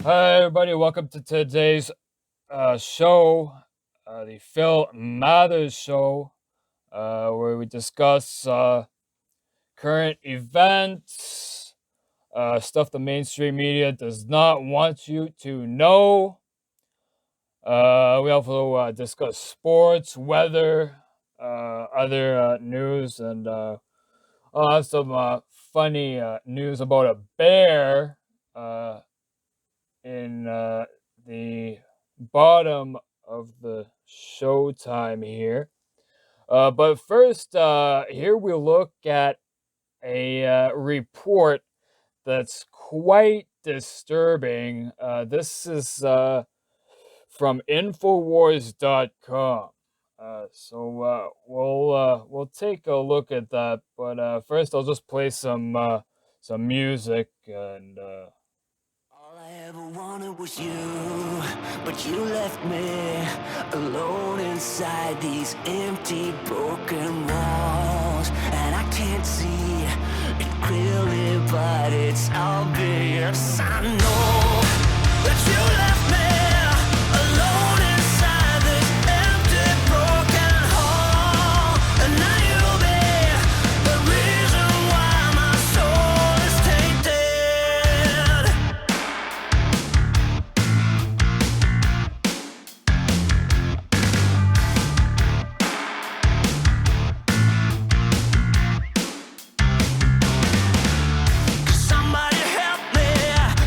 Hi, everybody. Welcome to today's show, the Phil Mathers Show, where we discuss current events, stuff the mainstream media does not want you to know. We also discuss sports, weather, other news, and I'll have some funny news about a bear. In the bottom of the showtime here. But first, here we look at a report that's quite disturbing. This is from Infowars.com. We'll take a look at that, but first I'll just play some music and All I ever wanted was you, but you left me alone inside these empty, broken walls. And I can't see it clearly, but it's obvious. I know that you left me alone inside this empty, broken hall. And now you'll be the reason why my soul is tainted. Somebody help me,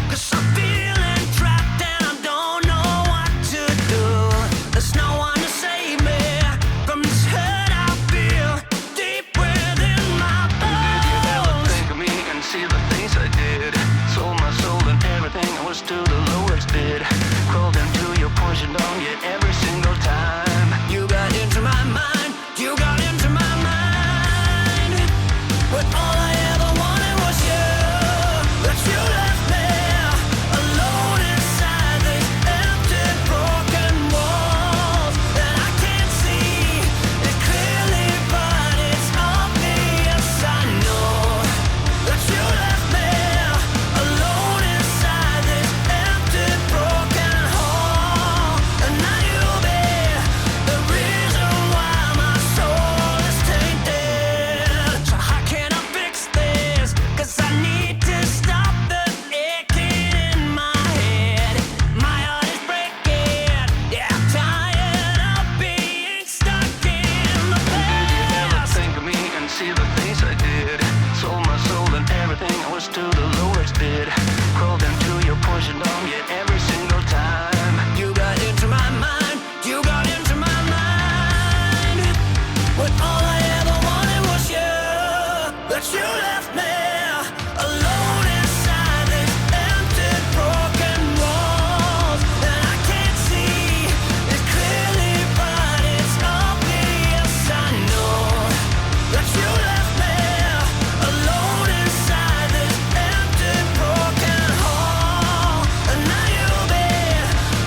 'cause I'm feeling trapped and I don't know what to do. There's no one to save me from this hurt I feel deep within my bones. Did you ever think of me and see the things I did? Sold my soul and everything, I was to the lowest bid. Crawled into your poison dome, yet every single time you got into my mind, you got into my mind. But all I ever wanted was you. But you left me alone inside these empty, broken walls. And I can't see it clearly, but it's obvious. I know that you left me alone inside this empty, broken hall. And now you'll be the reason why my soul is tainted. So how can I fix this? 'Cause I need to stop the aching in my head. My heart is breaking. Yeah, I'm tired of being stuck in the past. Did you ever think of me and see the things I did? Sold my soul and everything, I was to the lowest bid. Crawled into your poison dome, yet every single time you got into my mind, you got into my mind. But all I ever wanted was you. But you left me alone inside these empty, broken walls. And I can't see it clearly, but it's obvious. I know that you left me alone inside this empty, broken hall. And now you'll be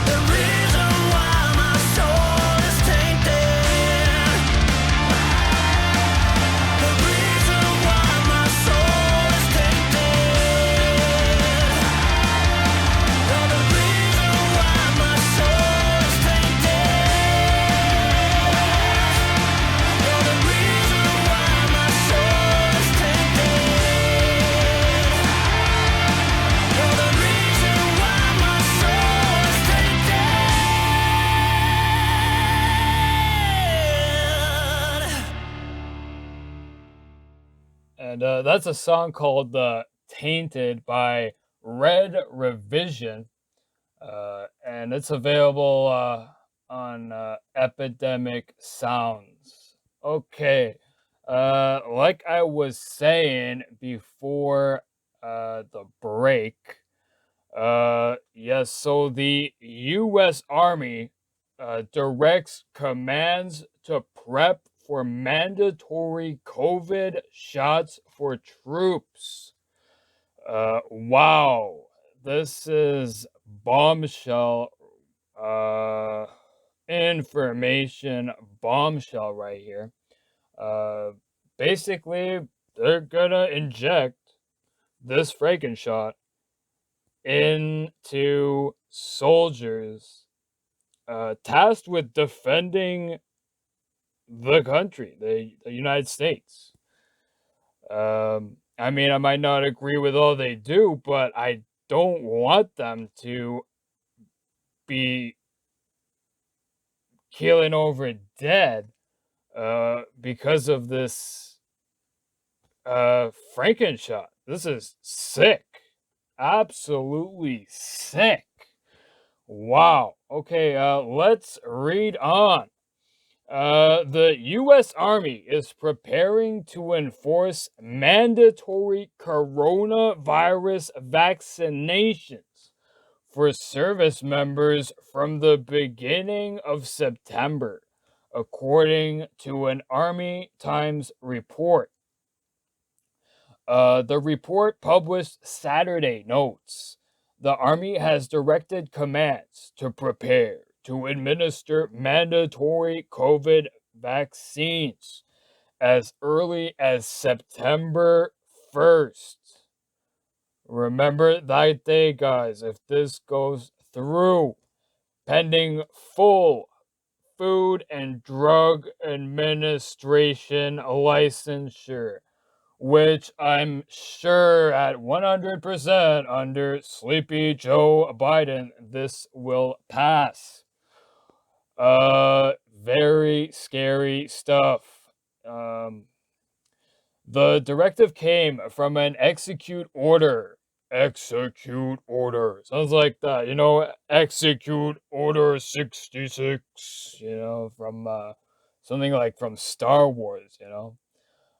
the reason why my soul is tainted. The reason why my soul is tainted. You're the reason why my soul is tainted. You're the reason why my soul is tainted. You're the reason why my soul is tainted. And that's a song called Tainted by Red Revision. And it's available on Epidemic Sounds. Okay. Like I was saying before the break, yes, so the U.S. Army directs commands to prep for mandatory COVID shots for troops. Wow, this is bombshell information bombshell right here. Uh, Basically, they're gonna inject this Frankenshot into soldiers tasked with defending the country, the United States. I mean, I might not agree with all they do, but I don't want them to be keeling over dead because of this Frankenshot. This is sick. Absolutely sick. Wow. Okay, let's read on. The U.S. Army is preparing to enforce mandatory coronavirus vaccinations for service members from the beginning of September, according to an Army Times report. The report published Saturday notes the Army has directed commands to prepare to administer mandatory COVID vaccines as early as September 1st. Remember that day, guys, if this goes through, pending full Food and Drug Administration licensure, which I'm sure at 100% under Sleepy Joe Biden, this will pass. Very scary stuff. Um, the directive came from an execute order. Execute order. Sounds like that, execute order 66, from something like from Star Wars,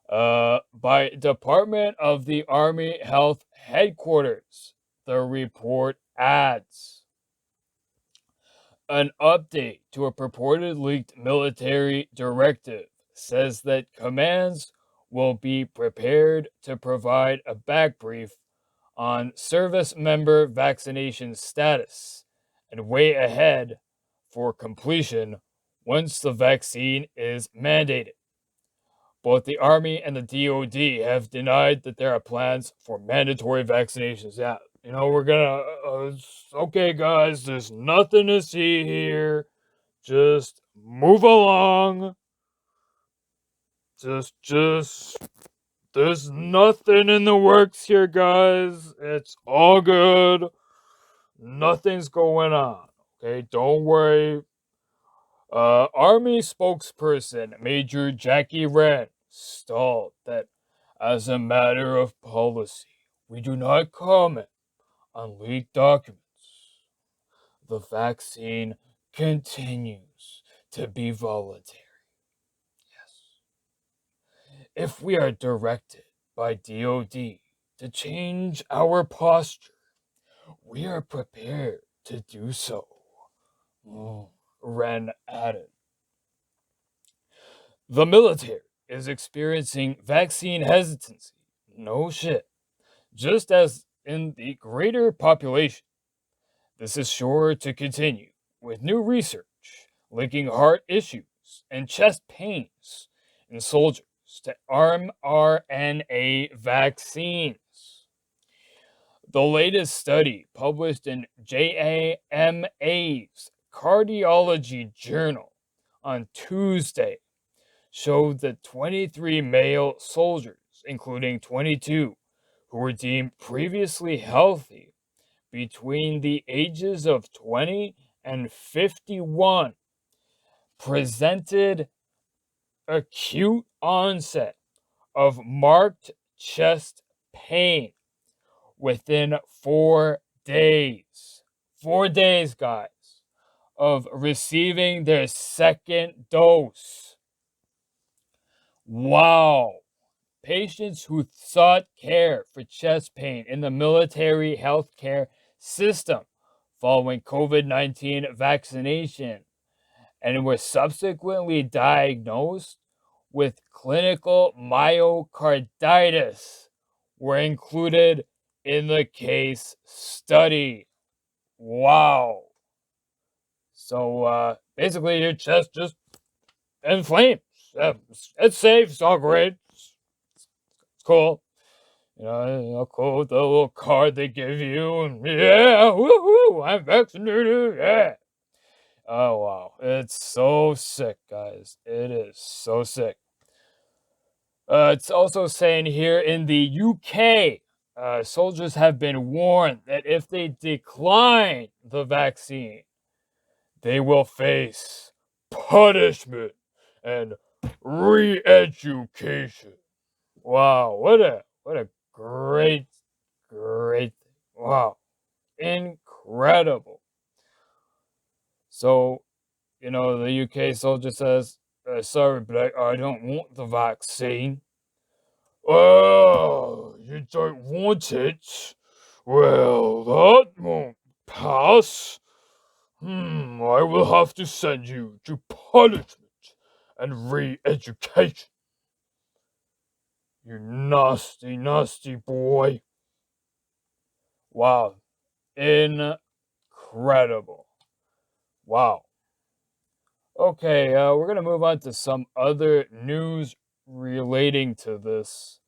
by Department of the Army Health Headquarters. The report adds an update to a purported leaked military directive says that commands will be prepared to provide a back brief on service member vaccination status and way ahead for completion once the vaccine is mandated. Both the Army and the DoD have denied that there are plans for mandatory vaccinations. Yeah, we're gonna. Okay, guys, there's nothing to see here. Just move along. Just. There's nothing in the works here, guys. It's all good. Nothing's going on. Okay, don't worry. Army spokesperson Major Jackie Wren stalled that as a matter of policy, we do not comment on leaked documents. The vaccine continues to be voluntary. Yes. If we are directed by DoD to change our posture, we are prepared to do so. Wren added. The military is experiencing vaccine hesitancy. No shit. Just as in the greater population. This is sure to continue with new research linking heart issues and chest pains in soldiers to mRNA vaccines. The latest study published in JAMA's Cardiology Journal on Tuesday showed that 23 male soldiers, including 22 who were deemed previously healthy between the ages of 20 and 51, presented acute onset of marked chest pain within 4 days. 4 days, guys, of receiving their second dose. Wow. Patients who sought care for chest pain in the military healthcare system following COVID-19 vaccination and were subsequently diagnosed with clinical myocarditis were included in the case study. Wow. So basically your chest just inflames. It's safe, it's all great. It's cool. Cool, the little card they give you, and yeah, woohoo, I'm vaccinated, yeah. Oh, wow. It's so sick, guys. It is so sick. It's also saying here in the UK, soldiers have been warned that if they decline the vaccine, they will face punishment and re-education. Wow, what a great thing. Wow, incredible. So, the UK soldier says, sorry, but I don't want the vaccine. Oh, you don't want it? Well, that won't pass. I will have to send you to punishment and re-education. You nasty, nasty boy. Wow. Incredible. Wow. Okay, we're going to move on to some other news relating to this.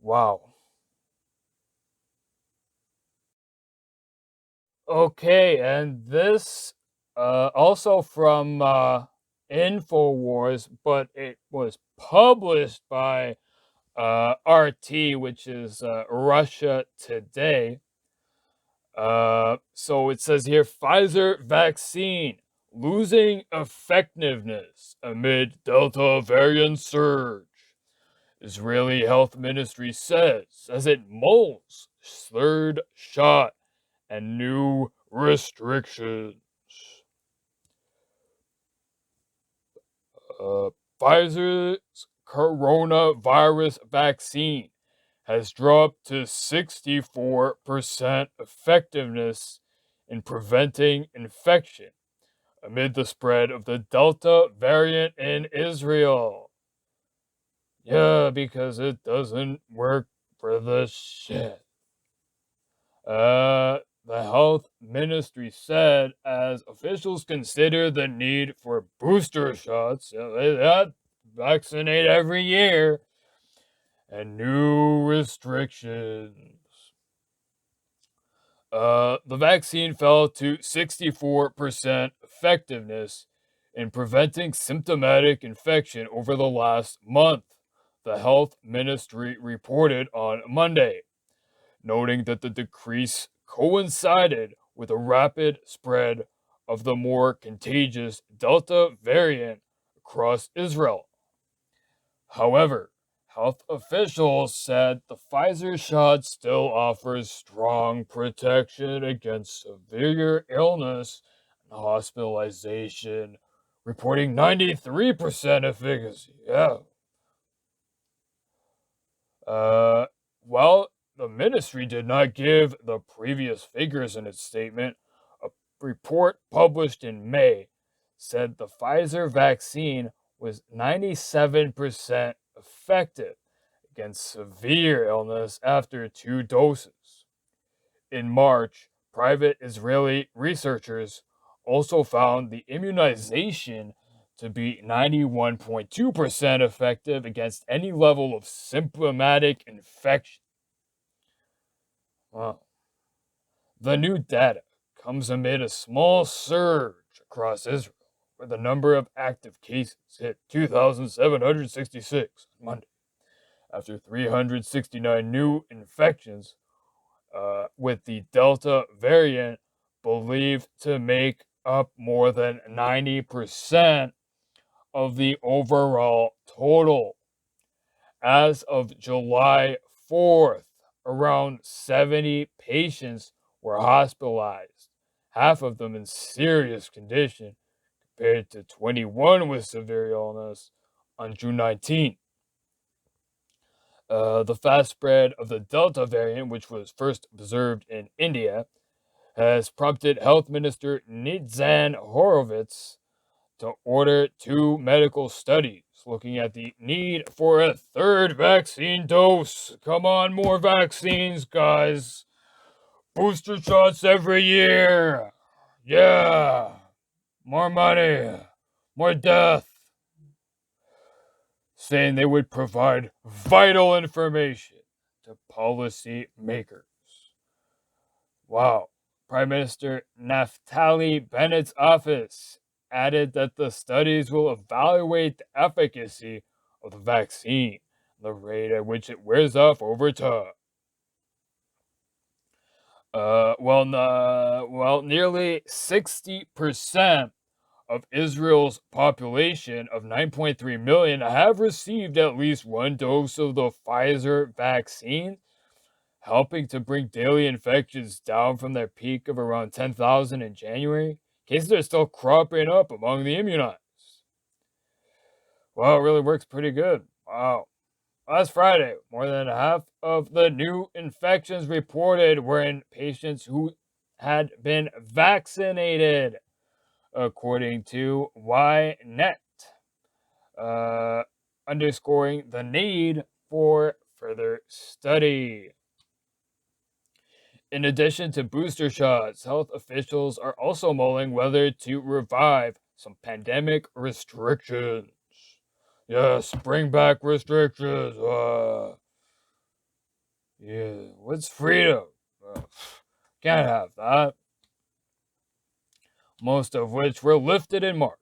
Wow. Okay, and this also from InfoWars, but it was published by RT, which is Russia Today. So it says here Pfizer vaccine losing effectiveness amid Delta variant surge. Israeli Health Ministry says as it mulls third shot and new restrictions. Pfizer's coronavirus vaccine has dropped to 64% effectiveness in preventing infection amid the spread of the Delta variant in Israel. Yeah, because it doesn't work for the shit. The health ministry said as officials consider the need for booster shots, that vaccinate every year, and new restrictions. The vaccine fell to 64% effectiveness in preventing symptomatic infection over the last month, the health ministry reported on Monday, noting that the decrease coincided with a rapid spread of the more contagious Delta variant across Israel. However, health officials said the Pfizer shot still offers strong protection against severe illness and hospitalization, reporting 93% efficacy. Yeah. Well, the ministry did not give the previous figures in its statement. A report published in May said the Pfizer vaccine was 97% effective against severe illness after 2 doses. In March, private Israeli researchers also found the immunization to be 91.2% effective against any level of symptomatic infection. Wow. The new data comes amid a small surge across Israel, where the number of active cases hit 2,766 on Monday, after 369 new infections, with the Delta variant believed to make up more than 90% of the overall total. As of July 4th, around 70 patients were hospitalized, half of them in serious condition, compared to 21 with severe illness on June 19th. The fast spread of the Delta variant, which was first observed in India, has prompted Health Minister Nitzan Horowitz to order 2 medical studies looking at the need for a third vaccine dose. Come on, more vaccines, guys. Booster shots every year. Yeah. More money. More death. saying they would provide vital information to policy makers. Wow. Prime Minister Naftali Bennett's office added that the studies will evaluate the efficacy of the vaccine, the rate at which it wears off over time. Nearly 60% of Israel's population of 9.3 million have received at least one dose of the Pfizer vaccine, helping to bring daily infections down from their peak of around 10,000 in January. Cases are still cropping up among the immunized. Wow, it really works pretty good. Wow. Last Friday, more than half of the new infections reported were in patients who had been vaccinated, according to YNet, underscoring the need for further study. In addition to booster shots, health officials are also mulling whether to revive some pandemic restrictions. Yes, bring back restrictions. Yeah, what's freedom? Can't have that. Most of which were lifted in March,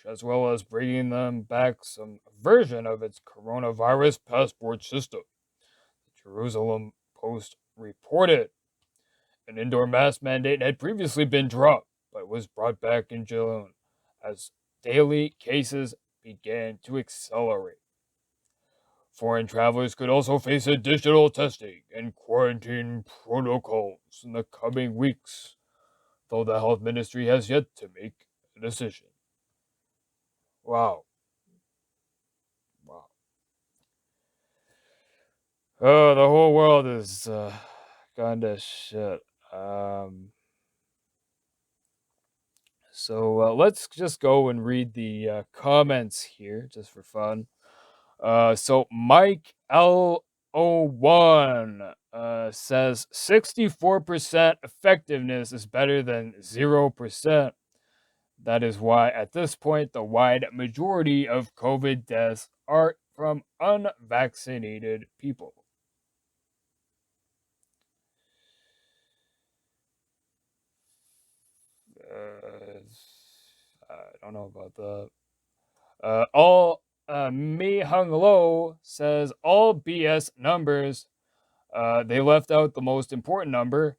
as well as bringing them back some version of its coronavirus passport system. The Jerusalem Post reported an indoor mask mandate had previously been dropped, but was brought back in June as daily cases began to accelerate. Foreign travelers could also face additional testing and quarantine protocols in the coming weeks, though the health ministry has yet to make a decision. Wow. Wow. Oh, the whole world is gone to shit. So let's just go and read the comments here, just for fun. So Mike L01 says 64% effectiveness is better than 0%. That is why, at this point, the wide majority of COVID deaths are from unvaccinated people. I don't know about that. Me Hung Lo says all BS numbers. They left out the most important number.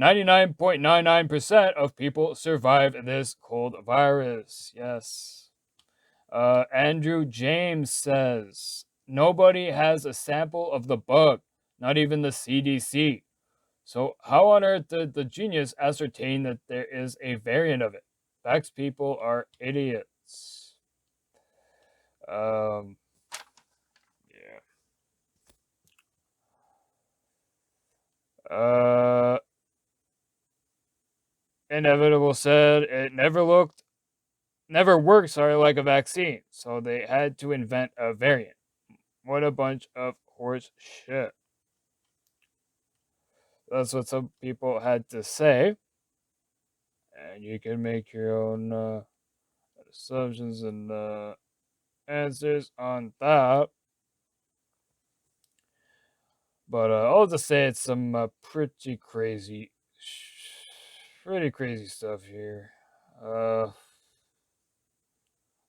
99.99% of people survive this cold virus. Yes. Andrew James says nobody has a sample of the bug, not even the CDC. So how on earth did the genius ascertain that there is a variant of it? Vax people are idiots. Yeah. Inevitable said it never worked, like a vaccine, so they had to invent a variant. What a bunch of horse shit. That's what some people had to say. And you can make your own assumptions and answers on that. But I'll just say it's some pretty crazy stuff here.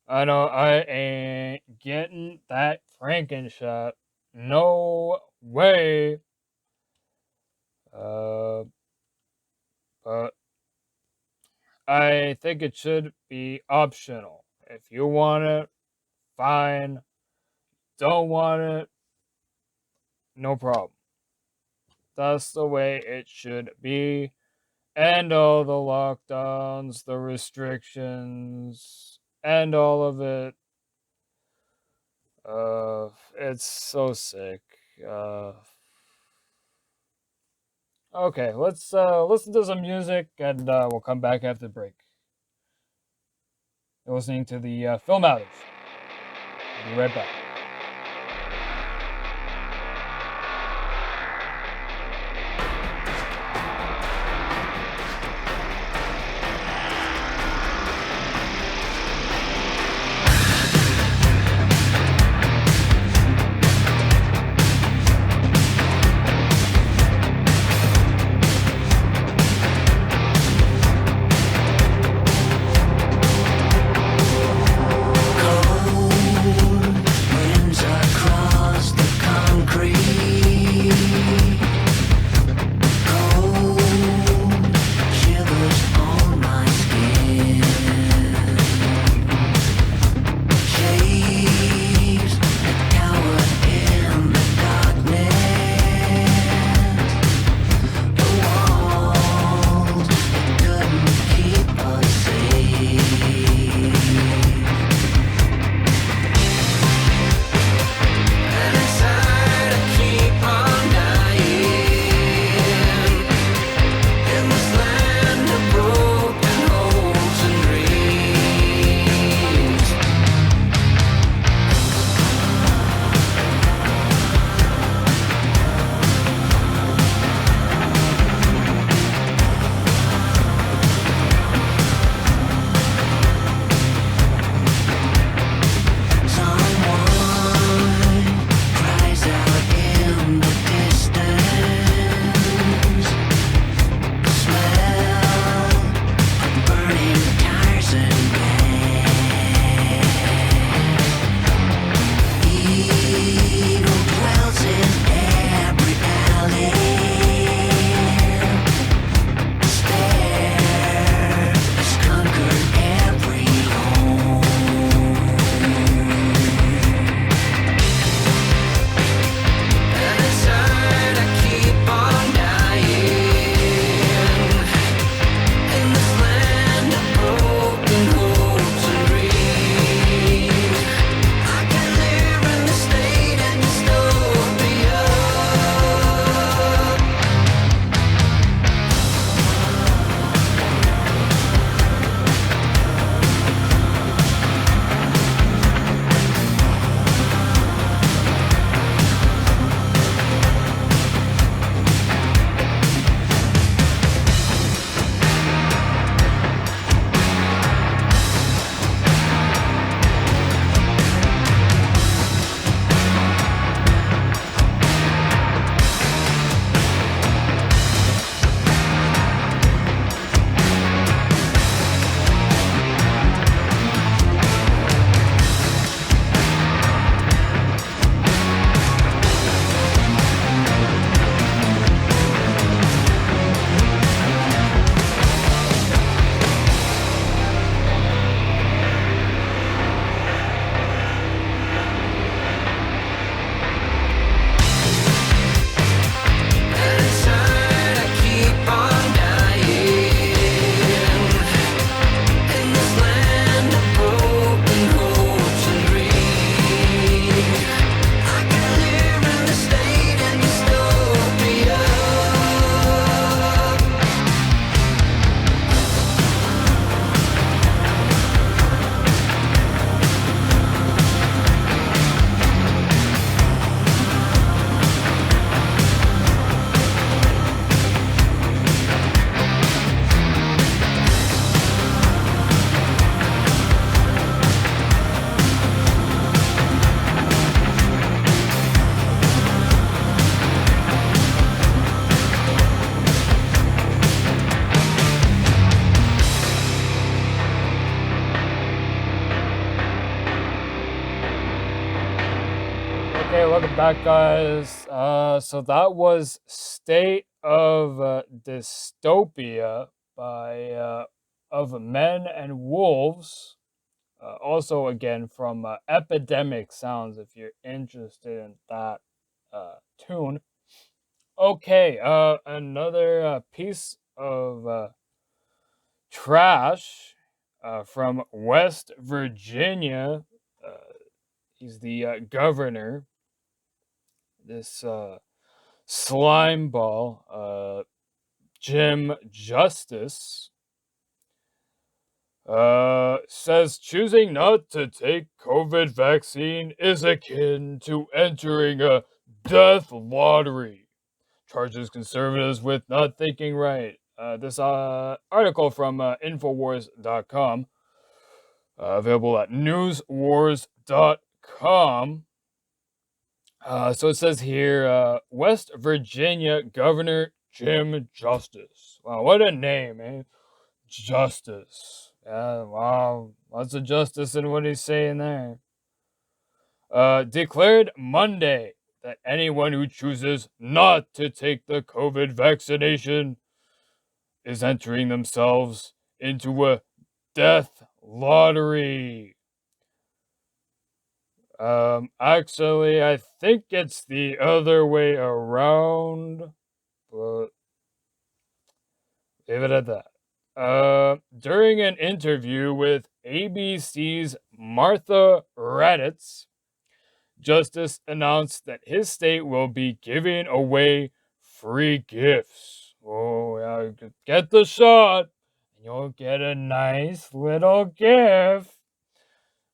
I know I ain't getting that Franken shot. No way. But I think it should be optional. If you want it, fine. Don't want it, no problem. That's the way it should be. And all the lockdowns, the restrictions, and all of it. It's so sick. Okay, let's listen to some music, and we'll come back after the break. You're listening to the Film Matters. We'll be right back. Okay, welcome back, guys. So that was State of Dystopia by of Men and Wolves. Also, again, from Epidemic Sounds, if you're interested in that tune. Okay, another piece of trash from West Virginia. Uh, he's the governor. This slime ball, Jim Justice, says choosing not to take COVID vaccine is akin to entering a death lottery. Charges conservatives with not thinking right. This article from Infowars.com, available at newswars.com. So it says here, West Virginia Governor Jim Justice. Wow, what a name, eh? Justice. Yeah, wow, lots of justice in what he's saying there. Declared Monday that anyone who chooses not to take the COVID vaccination is entering themselves into a death lottery. Actually, I think it's the other way around, but leave it at that. During an interview with ABC's Martha Raddatz, Justice announced that his state will be giving away free gifts. Oh, yeah, get the shot, and you'll get a nice little gift.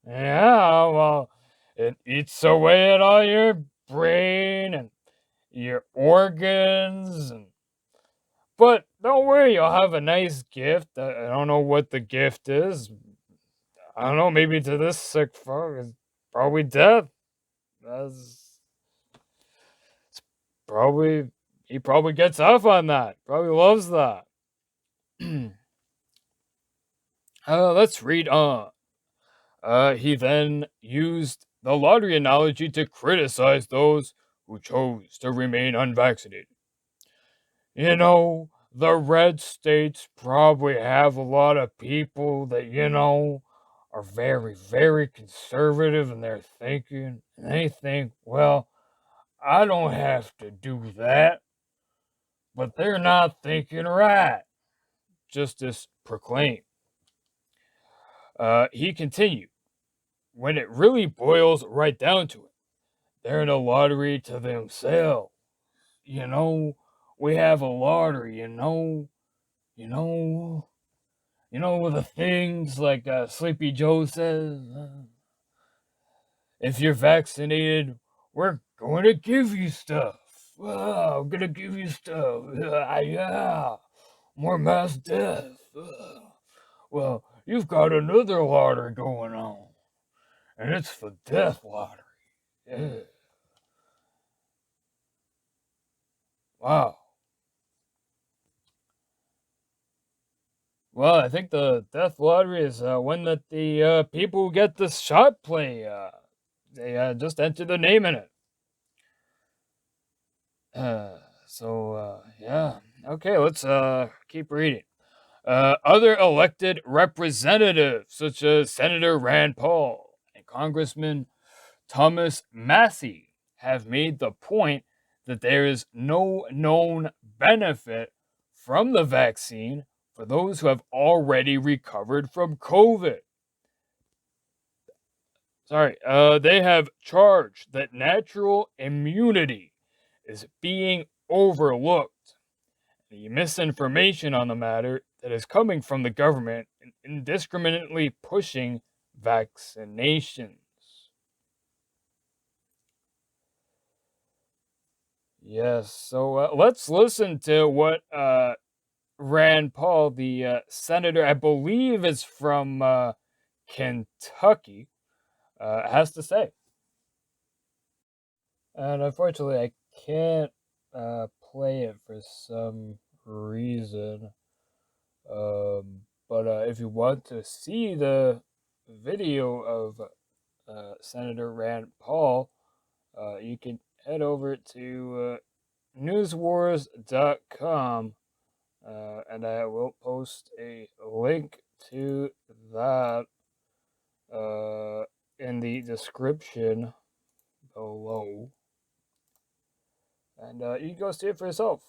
Yeah, well, it eats away at all your brain and your organs, but don't worry, you'll have a nice gift. I don't know what the gift is. I don't know, maybe to this sick fuck, it's probably death. That's it's probably he probably gets off on that. Probably loves that. Let's read on. He then used the lottery analogy to criticize those who chose to remain unvaccinated. You know, the red states probably have a lot of people that, are very, very conservative in their thinking. And they think, well, I don't have to do that. But they're not thinking right, Justice proclaimed. He continued, when it really boils right down to it, they're in a lottery to themselves. You know, we have a lottery, you know, the things like Sleepy Joe says, if you're vaccinated, we're going to give you stuff. I'm going to give you stuff. Yeah, more mass death. Well, you've got another lottery going on, and it's the death lottery. Yeah. Wow. Well, I think the death lottery is one that the people who get this shot play. They just enter their name in it. Yeah. Okay, let's keep reading. Other elected representatives, such as Senator Rand Paul and Congressman Thomas Massey, have made the point that there is no known benefit from the vaccine for those who have already recovered from COVID. They have charged that natural immunity is being overlooked. The misinformation on the matter that is coming from the government indiscriminately pushing vaccinations. Yes, so let's listen to what Rand Paul, the senator, I believe is from Kentucky, has to say. And unfortunately, I can't play it for some reason. But if you want to see the video of Senator Rand Paul, you can head over to newswars.com, and I will post a link to that in the description below. And you can go see it for yourself.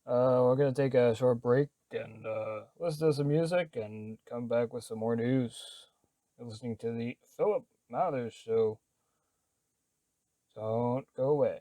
We're going to take a short break and listen to some music and come back with some more news. You're listening to the Philip Mathers Show. Don't go away.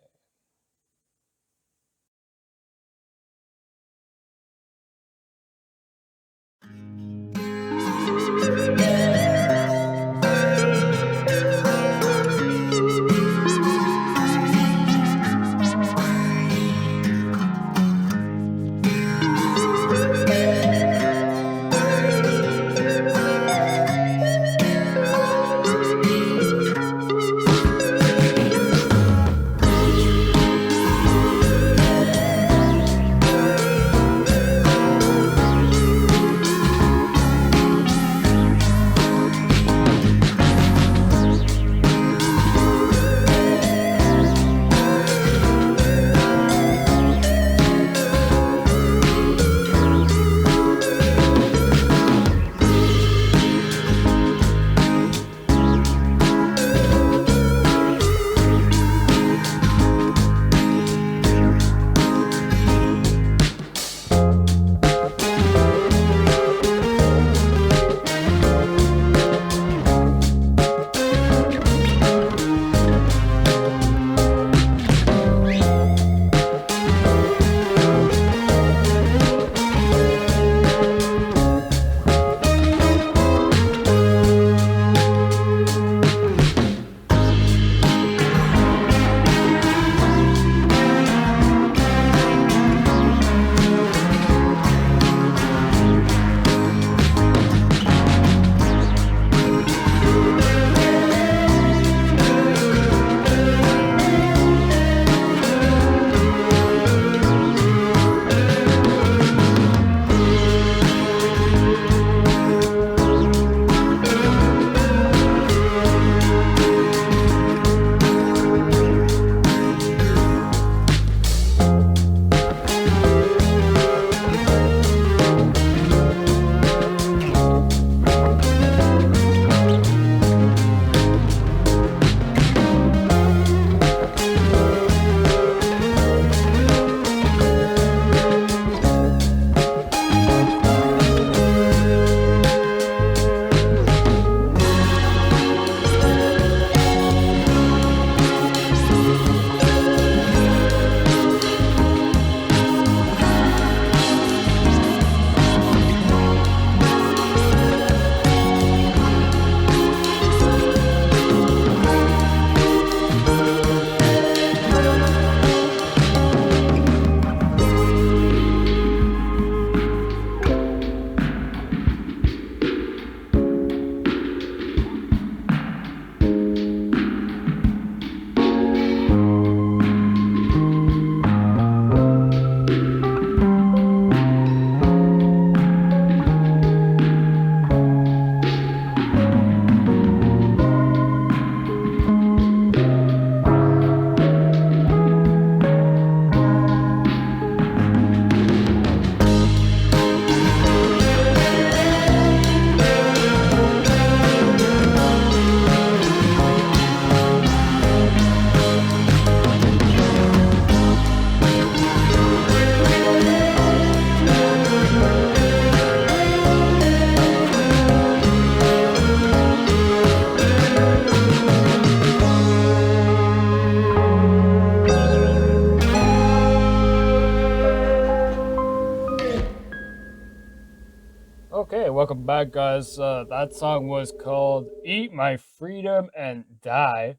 Okay, welcome back, guys. That song was called Eat My Freedom and Die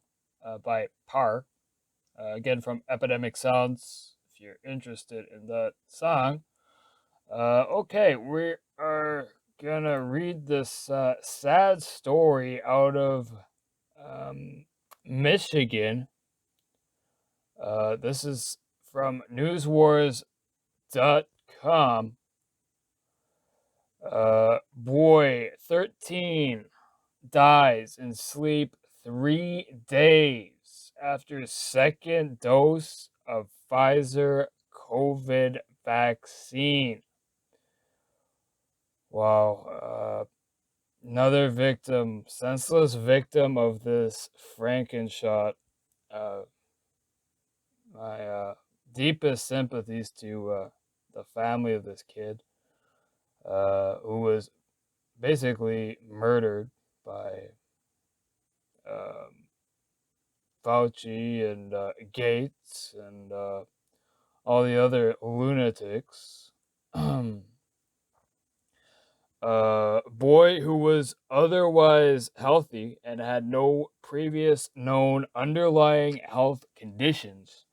by Par. Again, from Epidemic Sounds, if you're interested in that song. Okay, we are gonna read this sad story out of Michigan. This is from newswars.com. Boy 13 dies in sleep 3 days after second dose of Pfizer COVID vaccine. Wow. Another victim, senseless victim of this Frankenshot. Uh, my deepest sympathies to the family of this kid, who was basically murdered by um, Fauci and Gates and all the other lunatics. Boy who was otherwise healthy and had no previous known underlying health conditions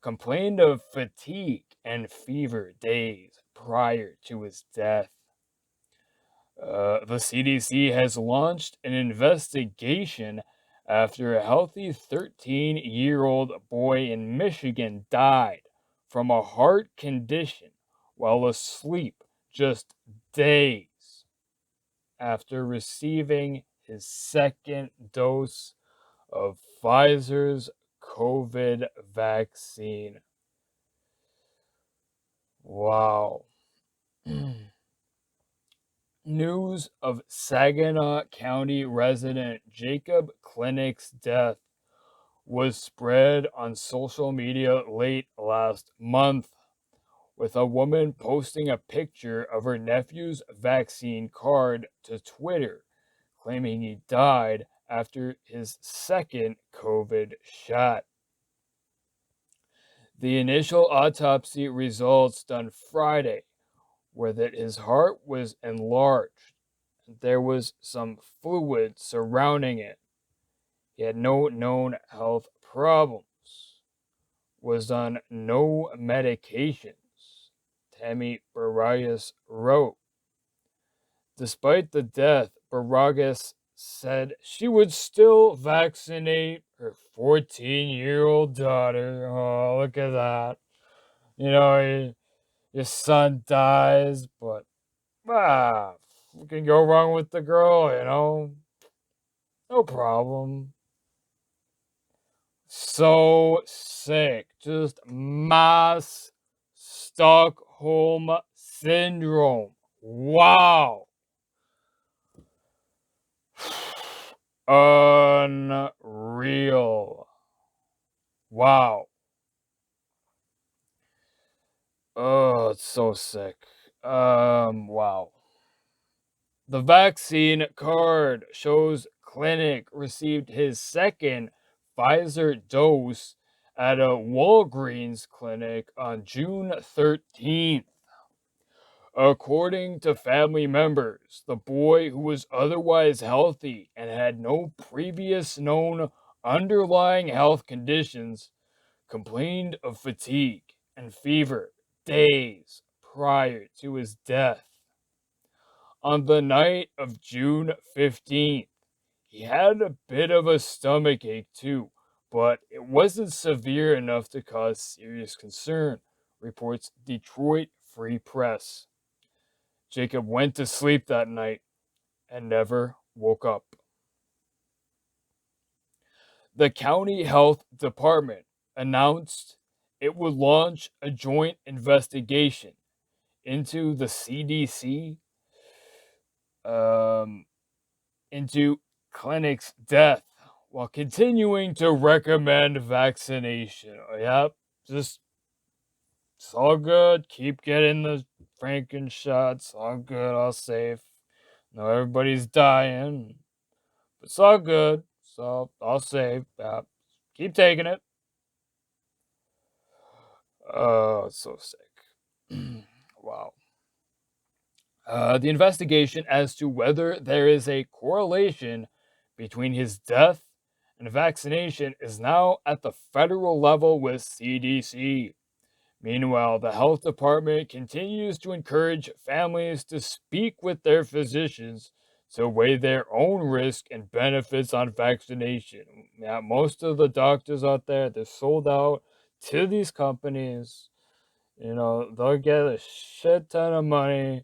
complained of fatigue and fever days prior to his death. The CDC has launched an investigation after a healthy 13-year-old boy in Michigan died from a heart condition while asleep just days after receiving his second dose of Pfizer's COVID vaccine. Wow. News of Saginaw County resident Jacob Clinick's death was spread on social media late last month, with a woman posting a picture of her nephew's vaccine card to Twitter, claiming he died after his second COVID shot. The initial autopsy results done Friday were that his heart was enlarged. There was some fluid surrounding it. He had no known health problems. Was on no medications, Tammy Baragas wrote. Despite the death, Baragas said she would still vaccinate her 14-year-old daughter. Oh, look at that. You know, your son dies, but what can go wrong with the girl, you know? No problem. So sick. Just mass Stockholm syndrome. Wow. Unreal. Wow. Oh, it's so sick. Wow. The vaccine card shows Clinic received his second Pfizer dose at a Walgreens clinic on June 13th. According to family members, the boy, who was otherwise healthy and had no previous known underlying health conditions, complained of fatigue and fever days prior to his death. On the night of June 15th, he had a bit of a stomach ache too, but it wasn't severe enough to cause serious concern, reports Detroit Free Press. Jacob went to sleep that night and never woke up. The county health department announced it would launch a joint investigation into the CDC, um, into Clinic's death, while continuing to recommend vaccination. Yep, just it's all good. Keep getting the Franken shots. All good. All safe. No, everybody's dying. But it's all good. So all safe. Keep taking it. Oh, it's so sick. Wow. The investigation as to whether there is a correlation between his death and vaccination is now at the federal level with CDC. Meanwhile, the health department continues to encourage families to speak with their physicians to weigh their own risk and benefits on vaccination. Yeah, most of the doctors out there, they're sold out to these companies. You know, they'll get a shit ton of money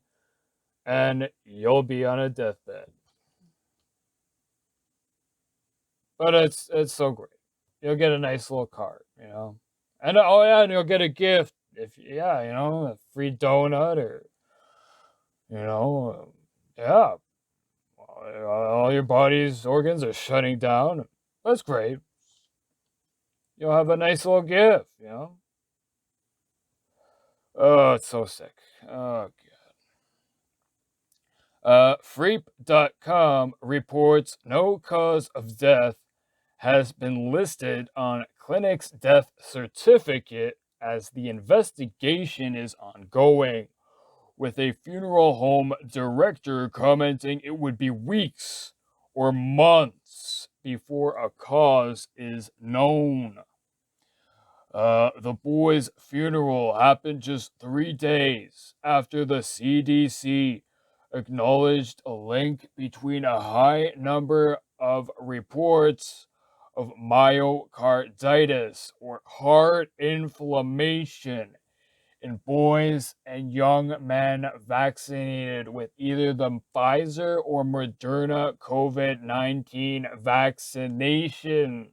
and you'll be on a deathbed. But it's so great. you'll get a nice little card, And oh yeah, and you'll get a gift if a free donut or you know, yeah, all your body's organs are shutting down. That's great. You'll have a nice little gift. Oh, it's so sick. Oh, Philippe.com reports no cause of death has been listed on clinic's death certificate as the investigation is ongoing, with a funeral home director commenting it would be weeks or months before a cause is known. The boy's funeral happened just 3 days after the CDC acknowledged a link between a high number of reports of myocarditis or heart inflammation in boys and young men vaccinated with either the Pfizer or Moderna COVID-19 vaccinations.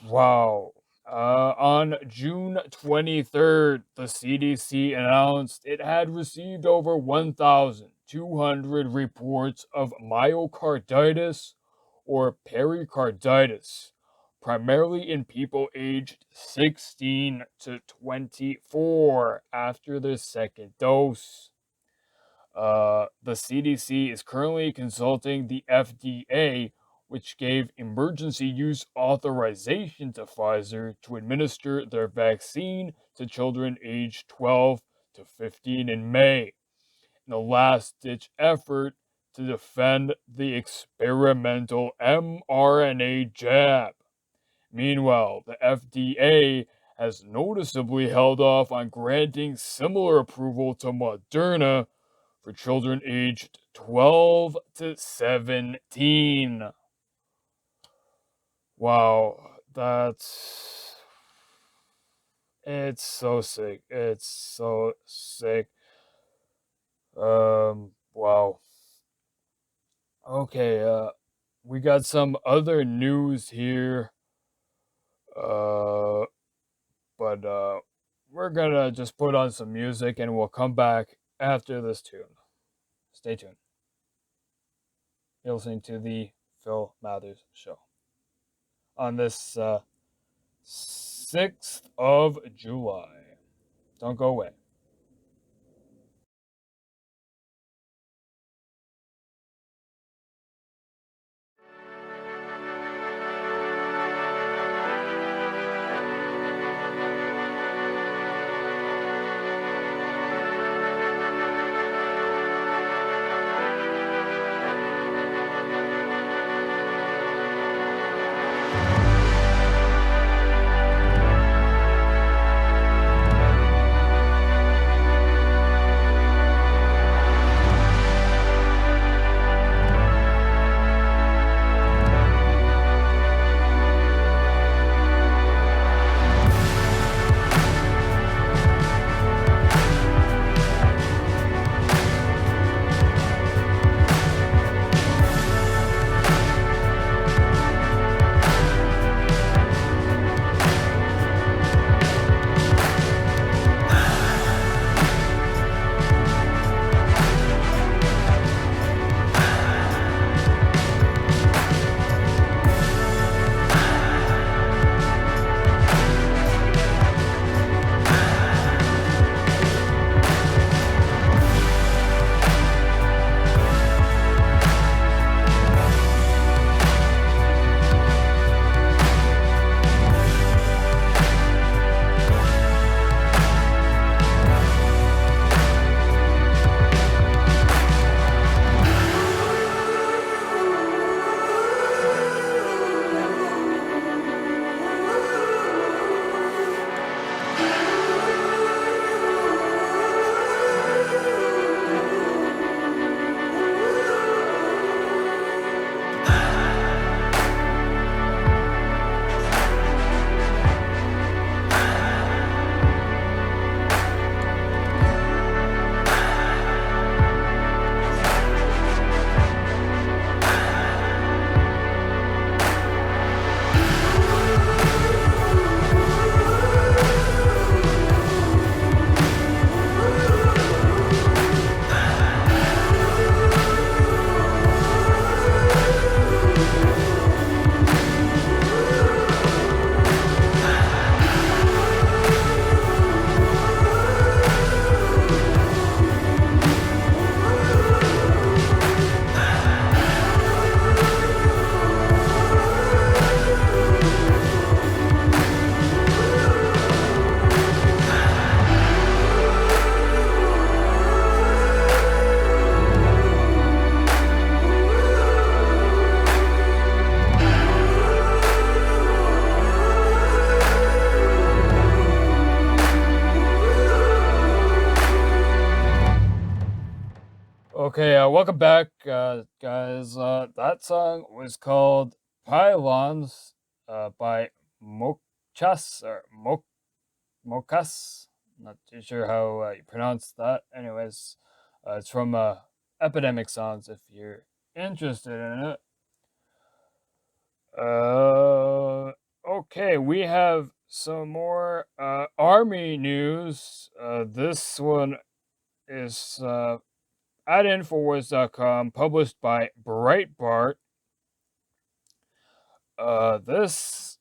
Wow. On June 23rd, the CDC announced it had received over 1,200 reports of myocarditis or pericarditis, primarily in people aged 16 to 24 after their second dose. The CDC is currently consulting the FDA, which gave emergency use authorization to Pfizer to administer their vaccine to children aged 12 to 15 in May, in a last ditch effort to defend the experimental mRNA jab. Meanwhile, the FDA has noticeably held off on granting similar approval to Moderna for children aged 12 to 17. Wow, it's so sick. It's so sick. Wow. Okay, we got some other news here. Uh, but we're gonna just put on some music and we'll come back after this tune. Stay tuned. You're listening to the Phil Mathers Show on this 6th of July. Don't go away. Okay, welcome back, guys. That song was called Pylons by Mochas or Mokas. Not too sure how you pronounce that. Anyways, it's from Epidemic Songs if you're interested in it. Okay, we have some more army news. This one is at Infowars.com, published by Breitbart. This,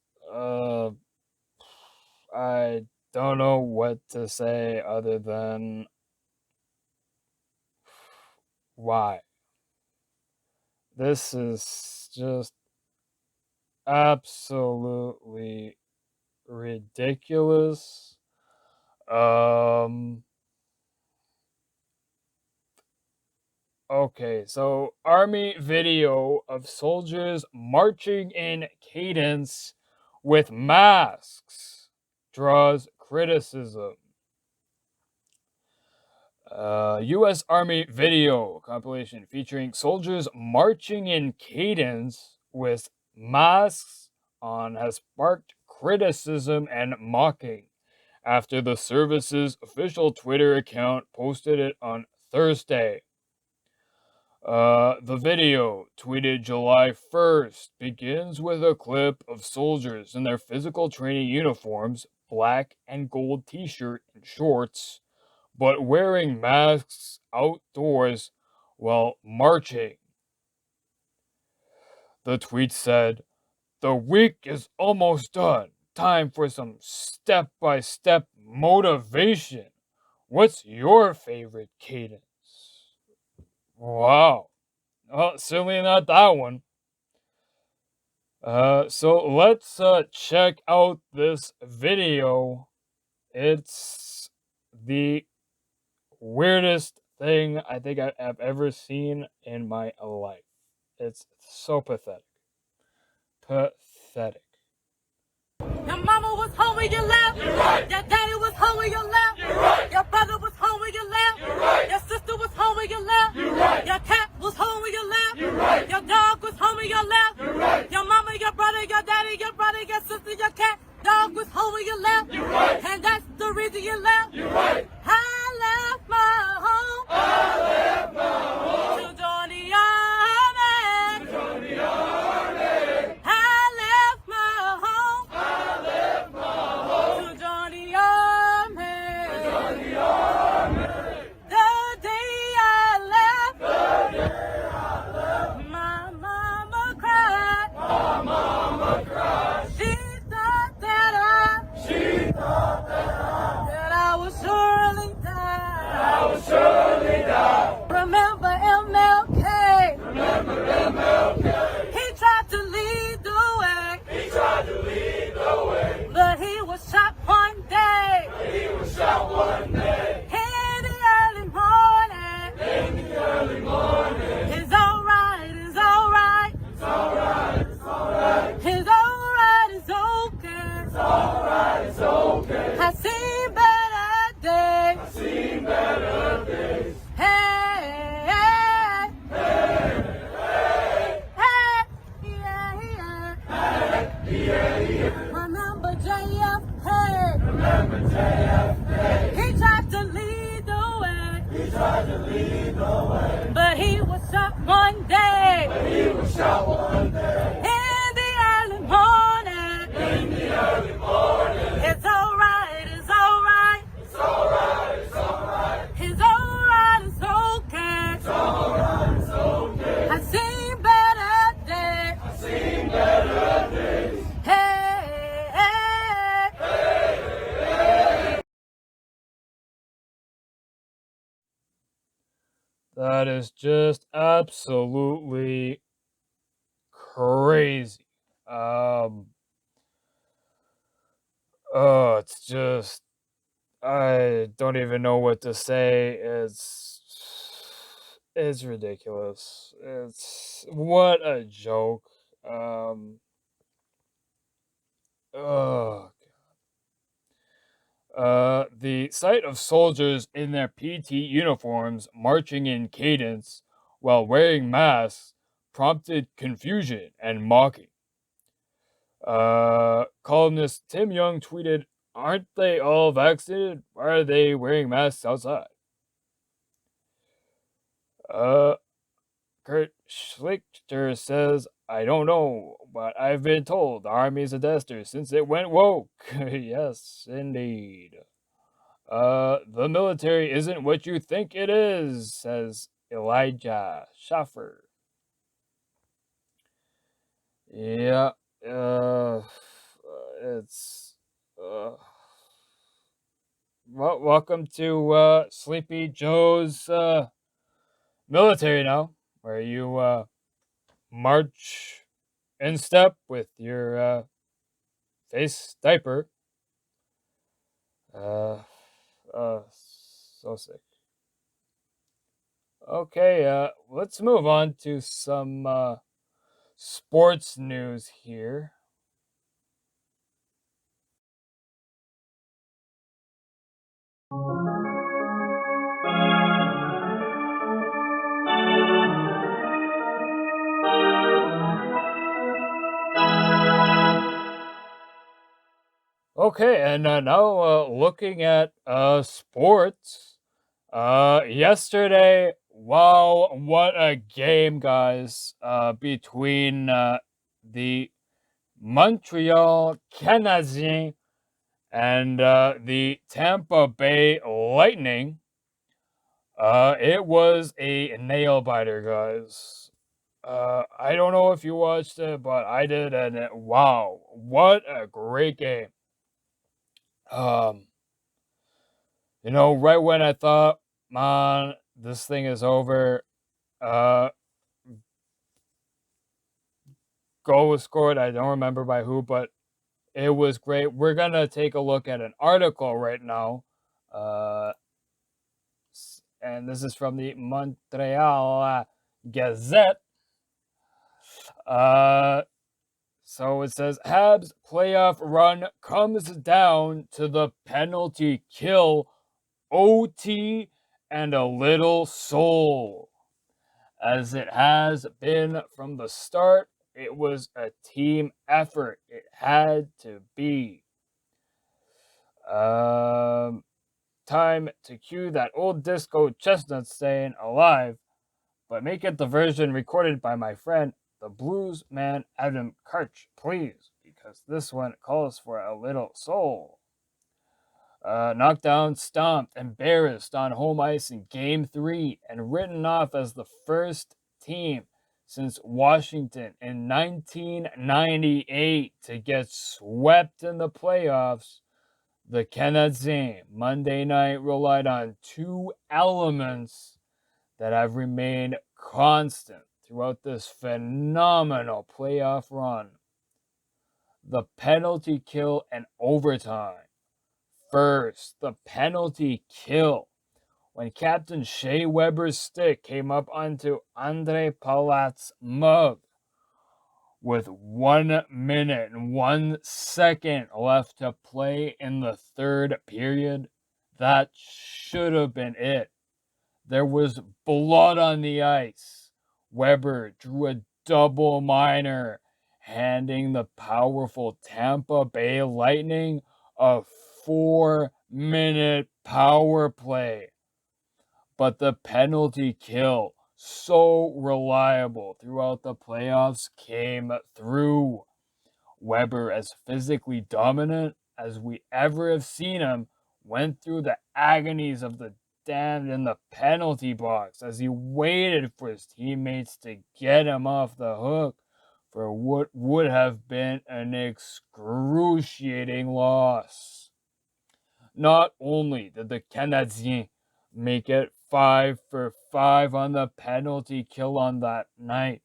I don't know what to say other than why. This is just absolutely ridiculous. Okay, so army video of soldiers marching in cadence with masks draws criticism. U.S. Army video compilation featuring soldiers marching in cadence with masks on has sparked criticism and mocking after the service's official Twitter account posted it on Thursday. The video, tweeted July 1st, begins with a clip of soldiers in their physical training uniforms, black and gold t-shirt and shorts, but wearing masks outdoors while marching. The tweet said, "The week is almost done. Time for some step-by-step motivation. What's your favorite cadence?" Wow. Well, certainly not that one. So let's check out this video. It's the weirdest thing I think I've ever seen in my life. It's so pathetic. Pathetic. Your mama was home when you left. You're right. Your daddy was home when you left. You're right. Your brother was home when you left. You're right. Your sister was home when you left. You're right. Your cat was home when you left. You're right. Your dog was home when you left. You're right. Your mama, your brother, your daddy, your brother, your sister, your cat, dog was home when you left. You're right. And that's the reason you left. You're right. I left my home. I left my home. To join the army. To join the army. I left my home. I left my home. To join the army. To join the army. The day I left. The day I left. My mama cried. My mama cried. She thought that I would surely die. I would surely die. Remember MLK. Remember MLK. He tried to lead the way. He tried to lead the way. But he was shot one day. But he was shot one day. In the early morning. In the early morning. It's alright, it's alright. It's alright, it's alright. It's alright, it's okay. It's alright, it's okay. I've seen better days. I've seen better days. Hey, hey, hey, hey, yeah, yeah. Hey, yeah, yeah. Remember JFK. Remember JFK. He tried to lead the way. He tried to lead the way. But he was shot one day. But he was shot one day. In the early morning. In the early morning. It's alright, it's alright. It's alright, it's alright. It's alright, it's okay. It's alright, it's okay. I've seen better days. I've seen better days. Hey, hey, hey. That is just absolutely crazy. Oh, it's just I don't even know what to say. It's ridiculous. It's what a joke. Oh, the sight of soldiers in their PT uniforms marching in cadence while wearing masks prompted confusion and mocking. Columnist Tim Young tweeted, "Aren't they all vaccinated? Why are they wearing masks outside?" Uh, Kurt Schlichter says, "I don't know, but I've been told the Army's a disaster since it went woke." Yes, indeed. The military isn't what you think it is, says Elijah Schaffer. Yeah, uh, it's, welcome to, Sleepy Joe's, military now, where you, march in step with your, face diaper. Uh, so sick. Okay, let's move on to some, sports news here. Okay, and now looking at sports. Yesterday, wow, what a game, guys! Between the Montreal Canadiens and the Tampa Bay Lightning. It was a nail biter, guys. I don't know if you watched it, but I did, and wow, what a great game. Um, right when I thought, man, this thing is over, uh, goal was scored. I don't remember by who, but it was great. We're gonna take a look at an article right now, uh, and this is from the Montreal Gazette. Uh, so it says Habs playoff run comes down to the penalty kill, OT, and a little soul. As it has been from the start, it was a team effort. It had to be. Time to cue that old disco chestnut staying alive, but make it the version recorded by my friend, the blues man Adam Karch, please, because this one calls for a little soul. Knocked down, stomped, embarrassed on home ice in Game 3, and written off as the first team since Washington in 1998 to get swept in the playoffs. The Canadiens Monday night relied on two elements that have remained constant throughout this phenomenal playoff run: the penalty kill and overtime. First, the penalty kill. When Captain Shea Weber's stick came up onto Andre Palat's mug with 1 minute and 1 second left to play in the third period, that should have been it. There was blood on the ice. Weber drew a double minor, handing the powerful Tampa Bay Lightning a 4-minute power play. But the penalty kill, so reliable throughout the playoffs, came through. Weber, as physically dominant as we ever have seen him, went through the agonies of the damned in the penalty box as he waited for his teammates to get him off the hook for what would have been an excruciating loss. Not only did the Canadiens make it 5 for 5 on the penalty kill on that night,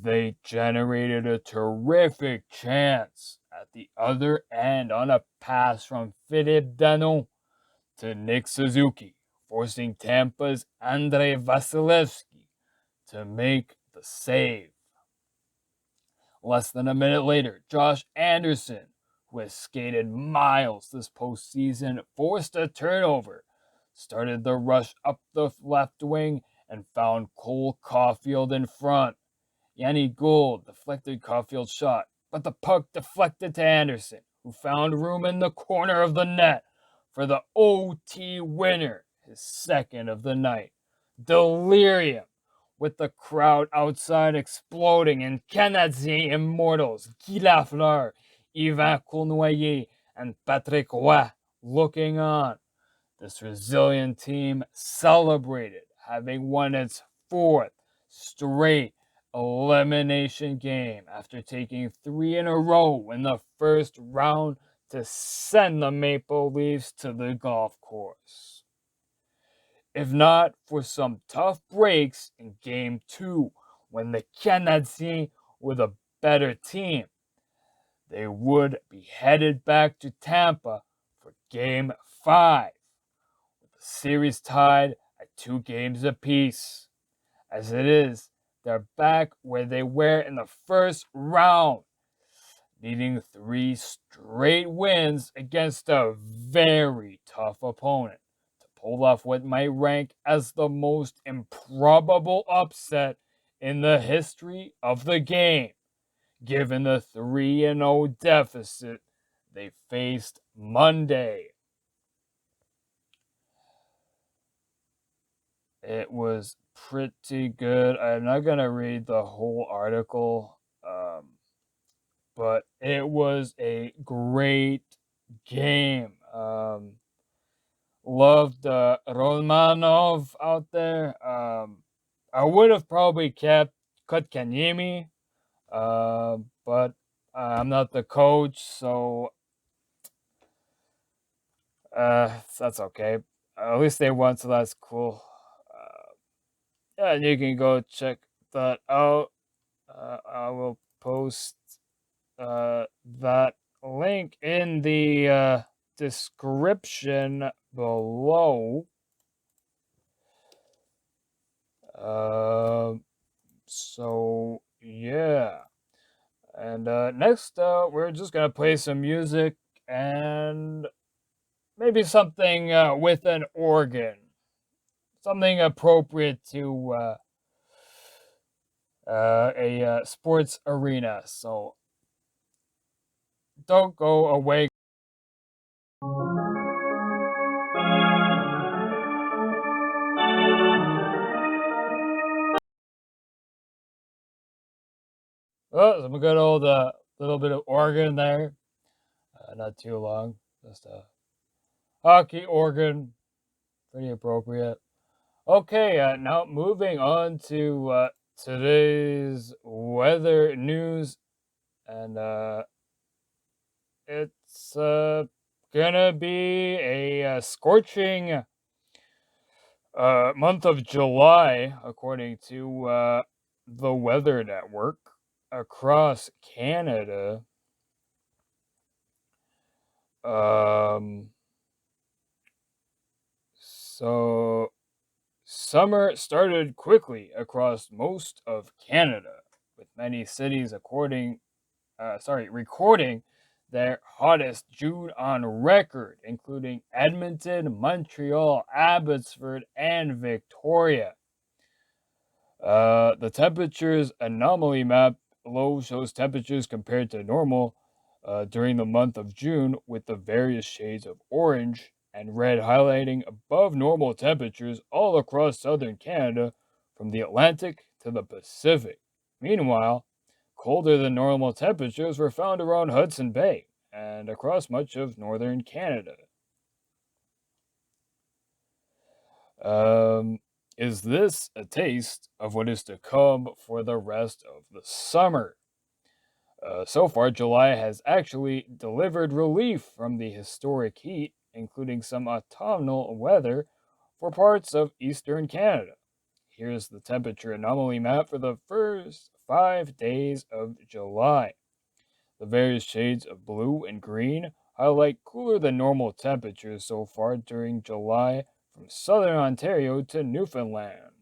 they generated a terrific chance at the other end on a pass from Philippe to Nick Suzuki, forcing Tampa's Andrei Vasilevsky to make the save. Less than a minute later, Josh Anderson, who has skated miles this postseason, forced a turnover, started the rush up the left wing, and found Cole Caulfield in front. Yanni Gould deflected Caulfield's shot, but the puck deflected to Anderson, who found room in the corner of the net for the OT winner, his second of the night. Delirium, with the crowd outside exploding and Canadiens immortals Guy Lafleur, Yvan Cournoyer, and Patrick Roy looking on. This resilient team celebrated having won its fourth straight elimination game after taking 3 in a row in the first round to send the Maple Leafs to the golf course. If not for some tough breaks in Game 2 when the Canadiens were the better team, they would be headed back to Tampa for Game 5. The series tied at 2 games apiece. As it is, they're back where they were in the first round, needing 3 straight wins against a very tough opponent to pull off what might rank as the most improbable upset in the history of the game, given the 3-0 deficit they faced Monday. It was pretty good. I'm not going to read the whole article, but it was a great game. Loved Romanov out there. I would have probably kept Kotkaniemi, but I'm not the coach, so that's okay. At least they won, so that's cool. Yeah, and you can go check that out. I will post that link in the description below. So yeah, and next we're just gonna play some music and maybe something with an organ, something appropriate to a sports arena. So don't go away. Oh, some good old little bit of organ there. Not too long. Just a hockey organ. Pretty appropriate. Okay, now moving on to today's weather news. And it's gonna be a scorching month of July, according to the Weather Network across Canada. So summer started quickly across most of Canada, with many cities recording their hottest June on record, including Edmonton, Montreal, Abbotsford, and Victoria. The temperatures anomaly map below shows temperatures compared to normal during the month of June, with the various shades of orange and red highlighting above normal temperatures all across southern Canada from the Atlantic to the Pacific. Meanwhile, colder than normal temperatures were found around Hudson Bay and across much of northern Canada. Is this a taste of what is to come for the rest of the summer? So far, July has actually delivered relief from the historic heat, including some autumnal weather for parts of eastern Canada. Here's the temperature anomaly map for the first 5 days of July. The various shades of blue and green highlight cooler than normal temperatures so far during July from southern Ontario to Newfoundland.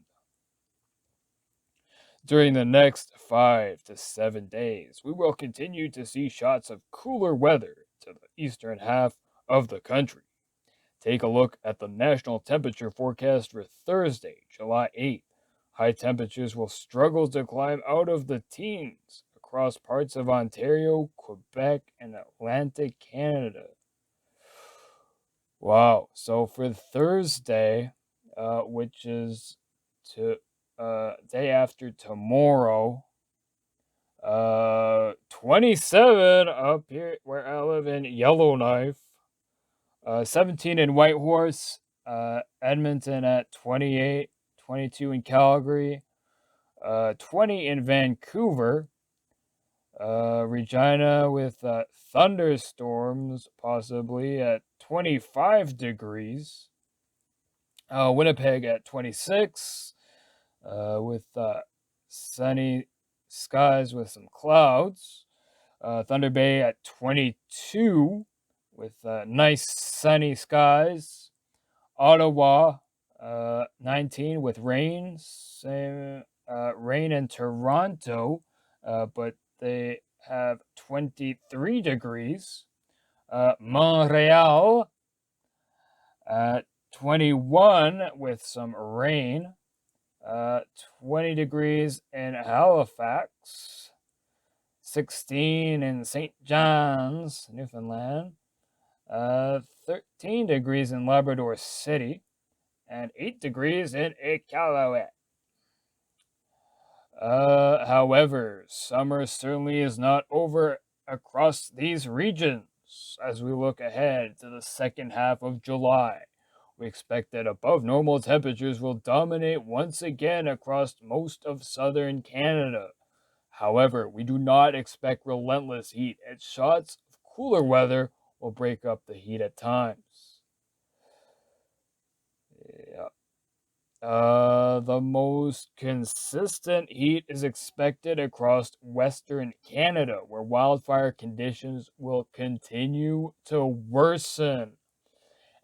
During the next 5 to 7 days, we will continue to see shots of cooler weather to the eastern half of the country. Take a look at the national temperature forecast for Thursday, July 8th. High temperatures will struggle to climb out of the teens across parts of Ontario, Quebec, and Atlantic Canada. Wow. So for Thursday, which is to day after tomorrow, 27 up here where I live in Yellowknife, 17 in Whitehorse, Edmonton at 28, 22 in Calgary, 20 in Vancouver, Regina with thunderstorms possibly at 25 degrees, Winnipeg at 26, with sunny skies with some clouds, Thunder Bay at 22 with nice sunny skies, Ottawa 19 with rain, same rain in Toronto, but they have 23 degrees. Montreal at 21 with some rain. 20 degrees in Halifax. 16 in St. John's, Newfoundland. 13 degrees in Labrador City. And 8 degrees in Iqaluit. However, summer certainly is not over across these regions. As we look ahead to the second half of July, we expect that above normal temperatures will dominate once again across most of southern Canada. However, we do not expect relentless heat, and shots of cooler weather will break up the heat at times. Yeah. The most consistent heat is expected across Western Canada, where wildfire conditions will continue to worsen,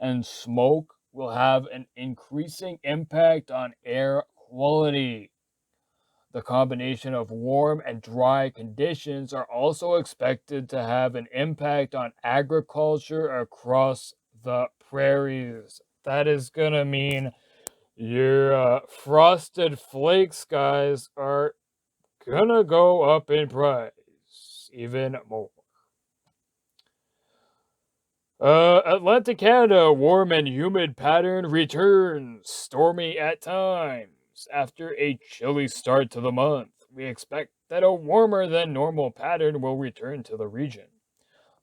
and smoke will have an increasing impact on air quality. The combination of warm and dry conditions are also expected to have an impact on agriculture across the prairies. That is going to mean your frosted flakes, guys, are gonna go up in price even more. Atlantic Canada, warm and humid pattern returns, stormy at times. After a chilly start to the month, we expect that a warmer than normal pattern will return to the region.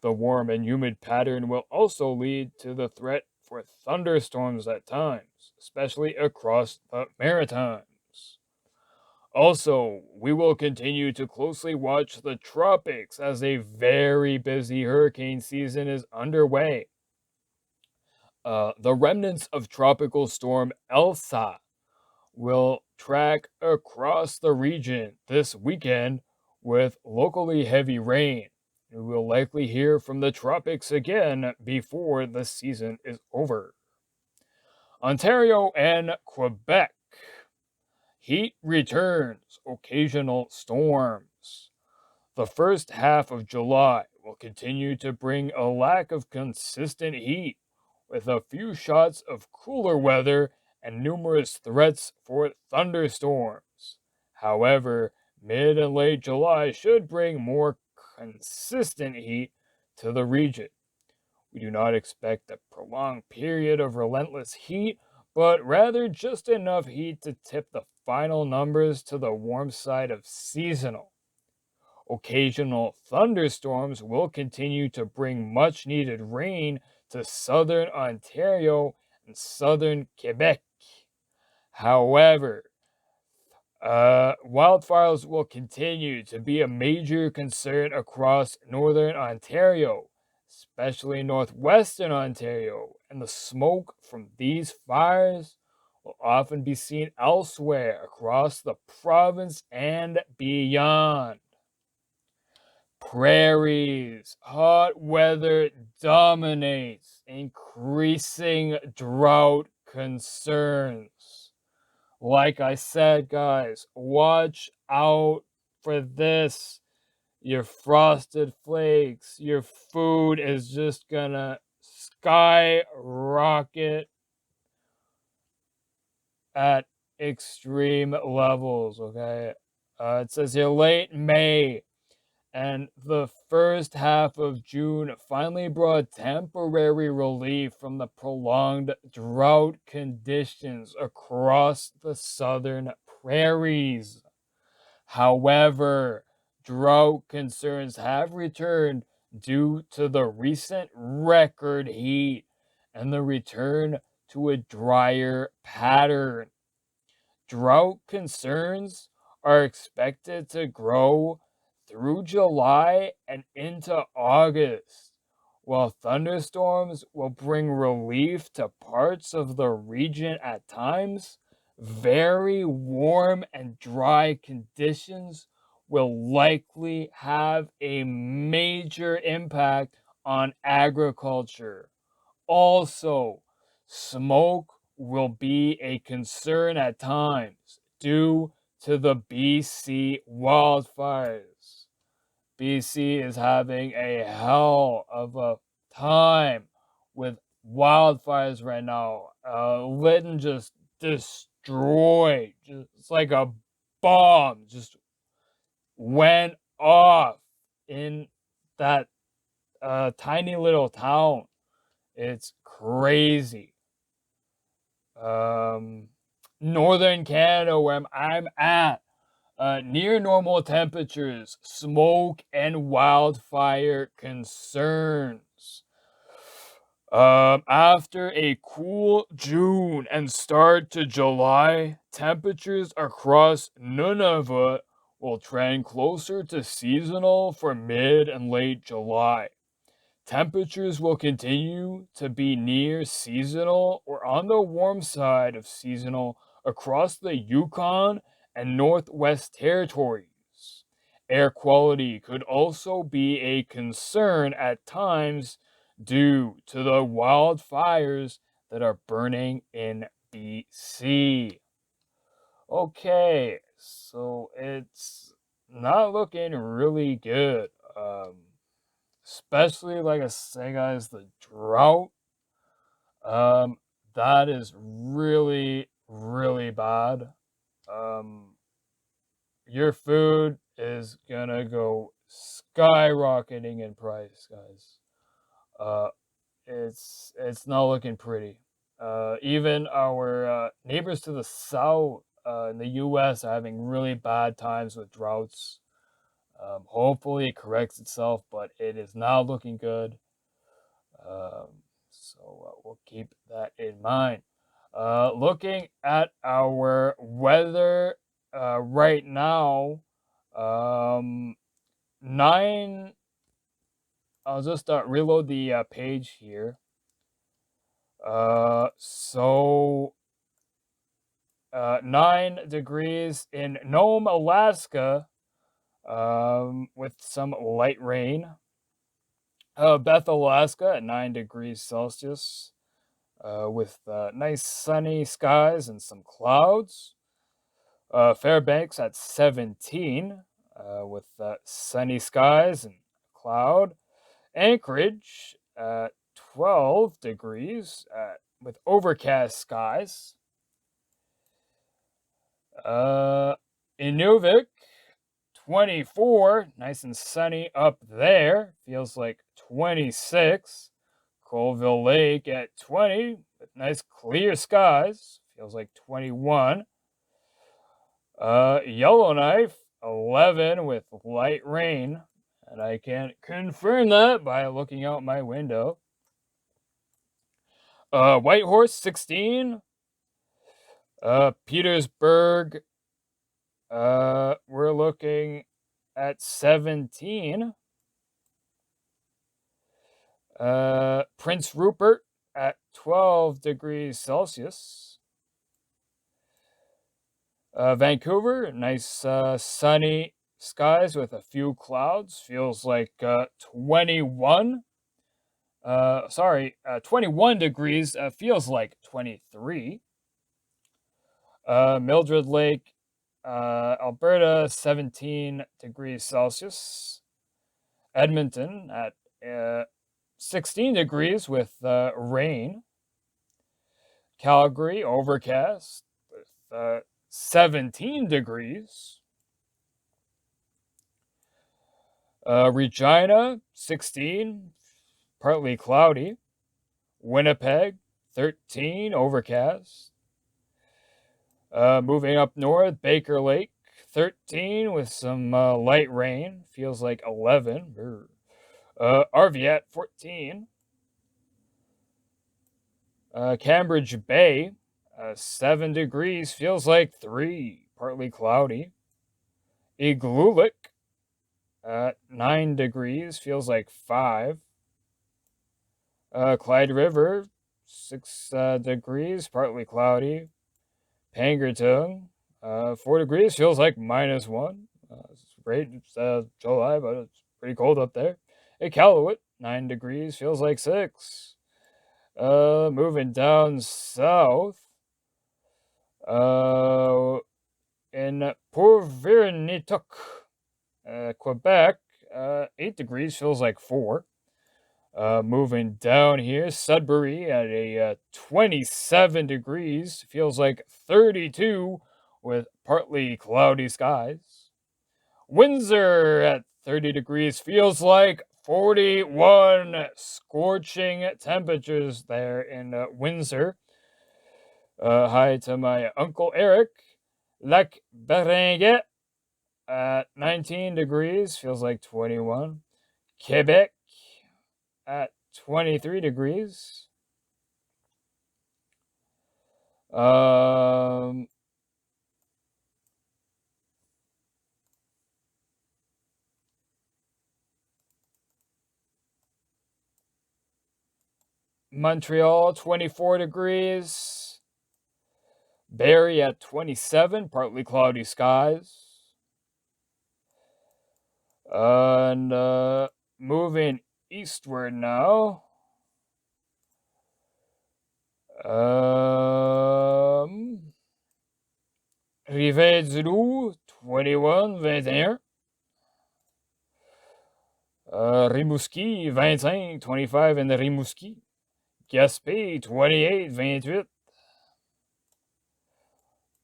The warm and humid pattern will also lead to the threat for thunderstorms at times, especially across the Maritimes. Also, we will continue to closely watch the tropics as a very busy hurricane season is underway. The remnants of Tropical Storm Elsa will track across the region this weekend with locally heavy rain. We will likely hear from the tropics again before the season is over. Ontario and Quebec. Heat returns, occasional storms. The first half of July will continue to bring a lack of consistent heat, with a few shots of cooler weather and numerous threats for thunderstorms. However, mid and late July should bring more consistent heat to the region. We do not expect a prolonged period of relentless heat, but rather just enough heat to tip the final numbers to the warm side of seasonal. Occasional thunderstorms will continue to bring much needed rain to southern Ontario and southern Quebec. However, wildfires will continue to be a major concern across northern Ontario, especially northwestern Ontario, and the smoke from these fires will often be seen elsewhere across the province and beyond. Prairies, hot weather dominates, increasing drought concerns. Like I said, guys, watch out for this. Your frosted flakes, your food is just gonna skyrocket at extreme levels, okay? It says here late May and the first half of June finally brought temporary relief from the prolonged drought conditions across the southern prairies. However, drought concerns have returned due to the recent record heat and the return to a drier pattern. Drought concerns are expected to grow through July and into August, while thunderstorms will bring relief to parts of the region at times. Very warm and dry conditions will likely have a major impact on agriculture. Also, smoke will be a concern at times due to the BC wildfires. BC is having a hell of a time with wildfires right now. Lytton just destroyed, just like a bomb, just went off in that tiny little town. It's crazy. Northern Canada, where I'm at, near normal temperatures, smoke and wildfire concerns. After a cool June and start to July, temperatures across Nunavut will trend closer to seasonal for mid and late July. Temperatures will continue to be near seasonal or on the warm side of seasonal across the Yukon and Northwest Territories. Air quality could also be a concern at times due to the wildfires that are burning in BC. Okay, so it's not looking really good. Especially like I say, guys, the drought. Um, that is really, really bad. Um, your food is gonna go skyrocketing in price, guys. Uh, it's not looking pretty. Even our neighbors to the south in the U.S. are having really bad times with droughts. Hopefully, it corrects itself, but it is not looking good. So we'll keep that in mind. Looking at our weather right now, um, 9. I'll just reload the page here. So 9 degrees in Nome, Alaska, with some light rain. Bethel, Alaska at 9 degrees Celsius, with nice sunny skies and some clouds. Fairbanks at 17, with sunny skies and cloud. Anchorage at 12 degrees, with overcast skies. Inuvik, 24, nice and sunny up there. Feels like 26. Colville Lake at 20 with nice clear skies. Feels like 21. Yellowknife, 11 with light rain. And I can confirm that by looking out my window. Whitehorse, 16. Petersburg, we're looking at 17. Prince Rupert at 12 degrees Celsius. Vancouver, nice sunny skies with a few clouds. Feels like 21. 21 degrees. Feels like 23. Mildred Lake, Alberta, 17 degrees Celsius. Edmonton at 16 degrees with rain. Calgary, overcast, 17 degrees. Regina, 16, partly cloudy. Winnipeg, 13, overcast. Moving up north, Baker Lake, 13 with some light rain. Feels like 11. Arviat, 14. Cambridge Bay, 7 degrees. Feels like 3, partly cloudy. Igloolik, 9 degrees. Feels like 5. Clyde River, 6 degrees, partly cloudy. Pangertung, 4 degrees, feels like -1. It's great. It's July, but it's pretty cold up there. Iqaluit, 9 degrees, feels like 6. Moving down south. In Port-Vernitok, Quebec, 8 degrees, feels like 4. Moving down here, Sudbury at a 27 degrees, feels like 32 with partly cloudy skies. Windsor at 30 degrees, feels like 41, scorching temperatures there in Windsor. Hi to my Uncle Eric. Lac Berenguet at 19 degrees, feels like 21. Quebec at 23 degrees. Montreal, 24 degrees. Barrie at 27, partly cloudy skies. And moving eastward now. Rivière-du-Loup, 21, 21. Rimouski, 25, 25 in the Rimouski. Gaspé, 28, 28.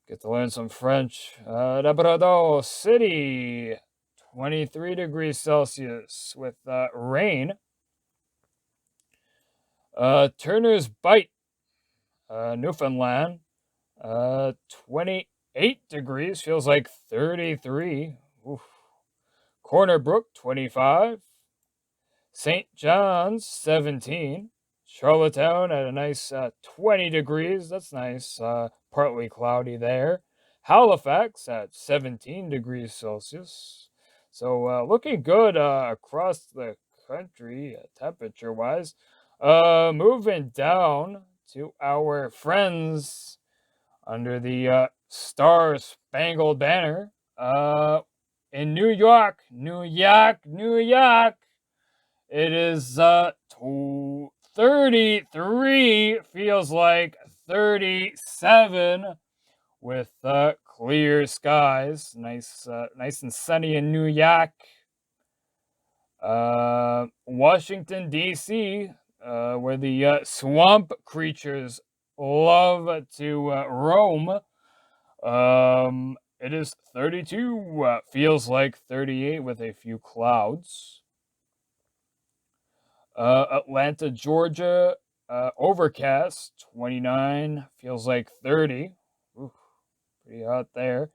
Get to learn some French. Labrador City, 23 degrees Celsius with rain. Turner's Bight, Newfoundland, 28 degrees, feels like 33. Oof. Corner Brook, 25. St. John's, 17. Charlottetown at a nice 20 degrees. That's nice. Partly cloudy there. Halifax at 17 degrees Celsius. So looking good across the country temperature-wise. Moving down to our friends under the Star-Spangled Banner in New York. New York. It is 33, feels like 37 with clear skies. Nice and sunny in New York. Washington, D.C., where the swamp creatures love to roam. It is 32, feels like 38 with a few clouds. Atlanta, Georgia, overcast, 29, feels like 30. Ooh, pretty hot there.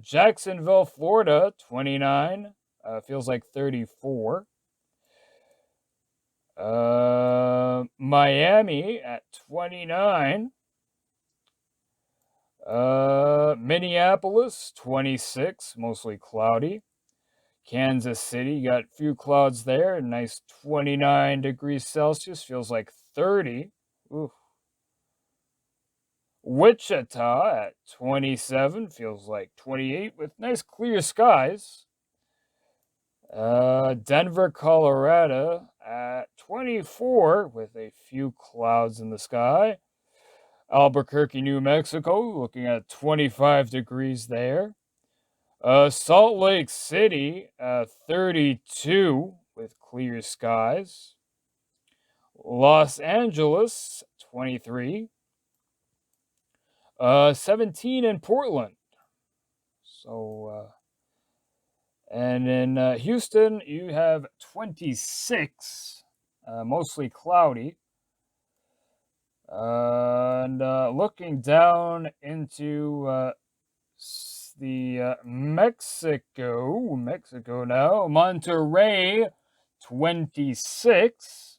Jacksonville, Florida, 29, feels like 34. Miami at 29. Minneapolis, 26, mostly cloudy. Kansas City, got a few clouds there. Nice 29 degrees Celsius, feels like 30. Ooh. Wichita at 27, feels like 28 with nice clear skies. Denver, Colorado at 24 with a few clouds in the sky. Albuquerque, New Mexico, looking at 25 degrees there. Salt Lake City, 32 with clear skies. Los Angeles, 23. 17 in Portland. So, and in Houston, you have 26, mostly cloudy. And looking down into the Mexico now, Monterrey, 26.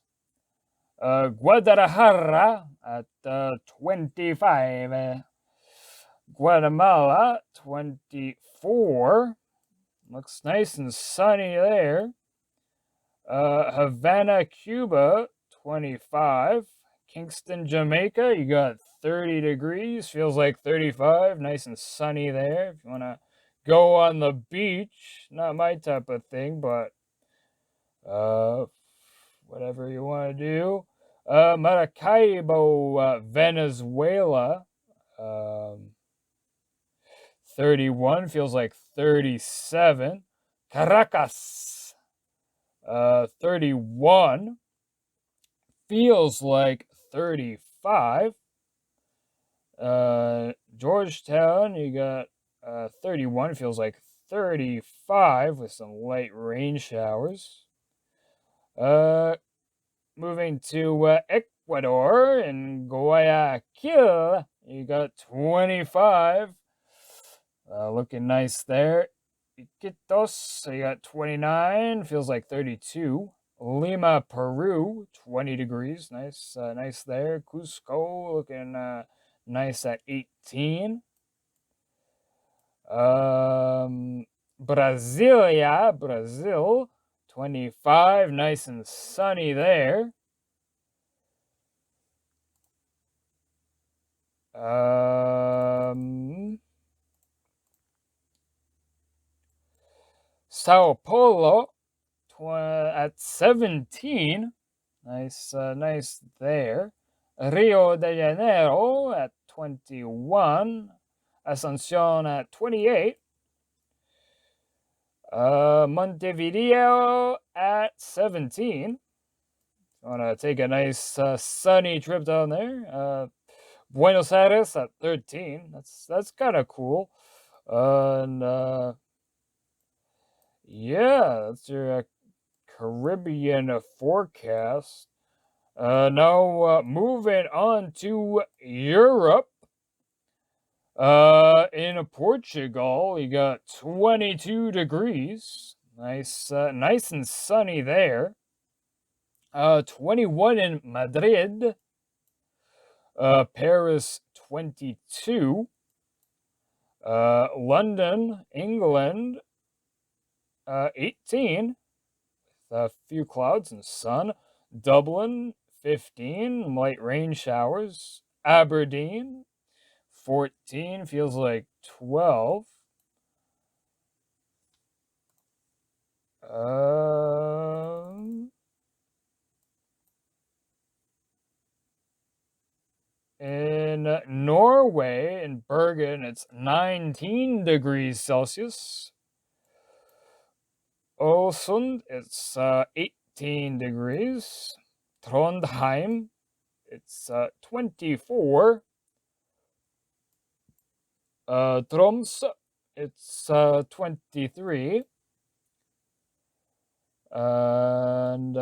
Guadalajara at 25. Guatemala, 24. Looks nice and sunny there. Havana, Cuba, 25. Kingston, Jamaica, you got 30 degrees. Feels like 35. Nice and sunny there. If you want to go on the beach, not my type of thing, but whatever you want to do. Maracaibo, Venezuela, 31. Feels like 37. Caracas, 31. Feels like 35. Georgetown, you got 31. Feels like 35 with some light rain showers. Moving to Ecuador and Guayaquil, you got 25. Looking nice there. Iquitos, so you got 29. Feels like 32. Lima, Peru, 20 degrees. Nice, nice there. Cusco looking nice at 18. Brasilia, Brazil, 25. Nice and sunny there. Sao Paulo, at 17. Nice, nice there. Rio de Janeiro at 21. Asuncion at 28. Montevideo at 17. Want to take a nice sunny trip down there. Buenos Aires at 13. That's kind of cool. And yeah, that's your Caribbean forecast. Now moving on to Europe. In Portugal, you got 22 degrees. Nice, nice and sunny there. 21 in Madrid. Paris, 22. London, England, 18. With a few clouds and sun. Dublin, 15. Light rain showers. Aberdeen, 14. Feels like 12. In Norway, in Bergen, it's 19 degrees Celsius. Ålesund, it's 18 degrees. Trondheim, it's 24. Tromsø, it's 23. And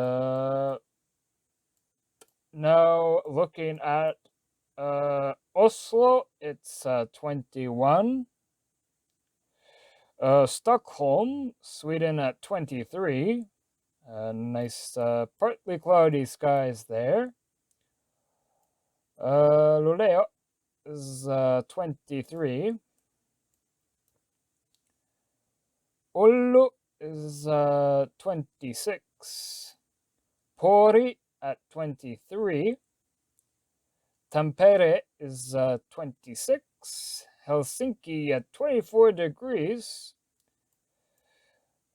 now looking at Oslo, it's 21. Stockholm, Sweden at 23. Nice partly cloudy skies there. Luleå is 23. Oulu is 26. Pori at 23. Tampere is 26. Helsinki at 24 degrees.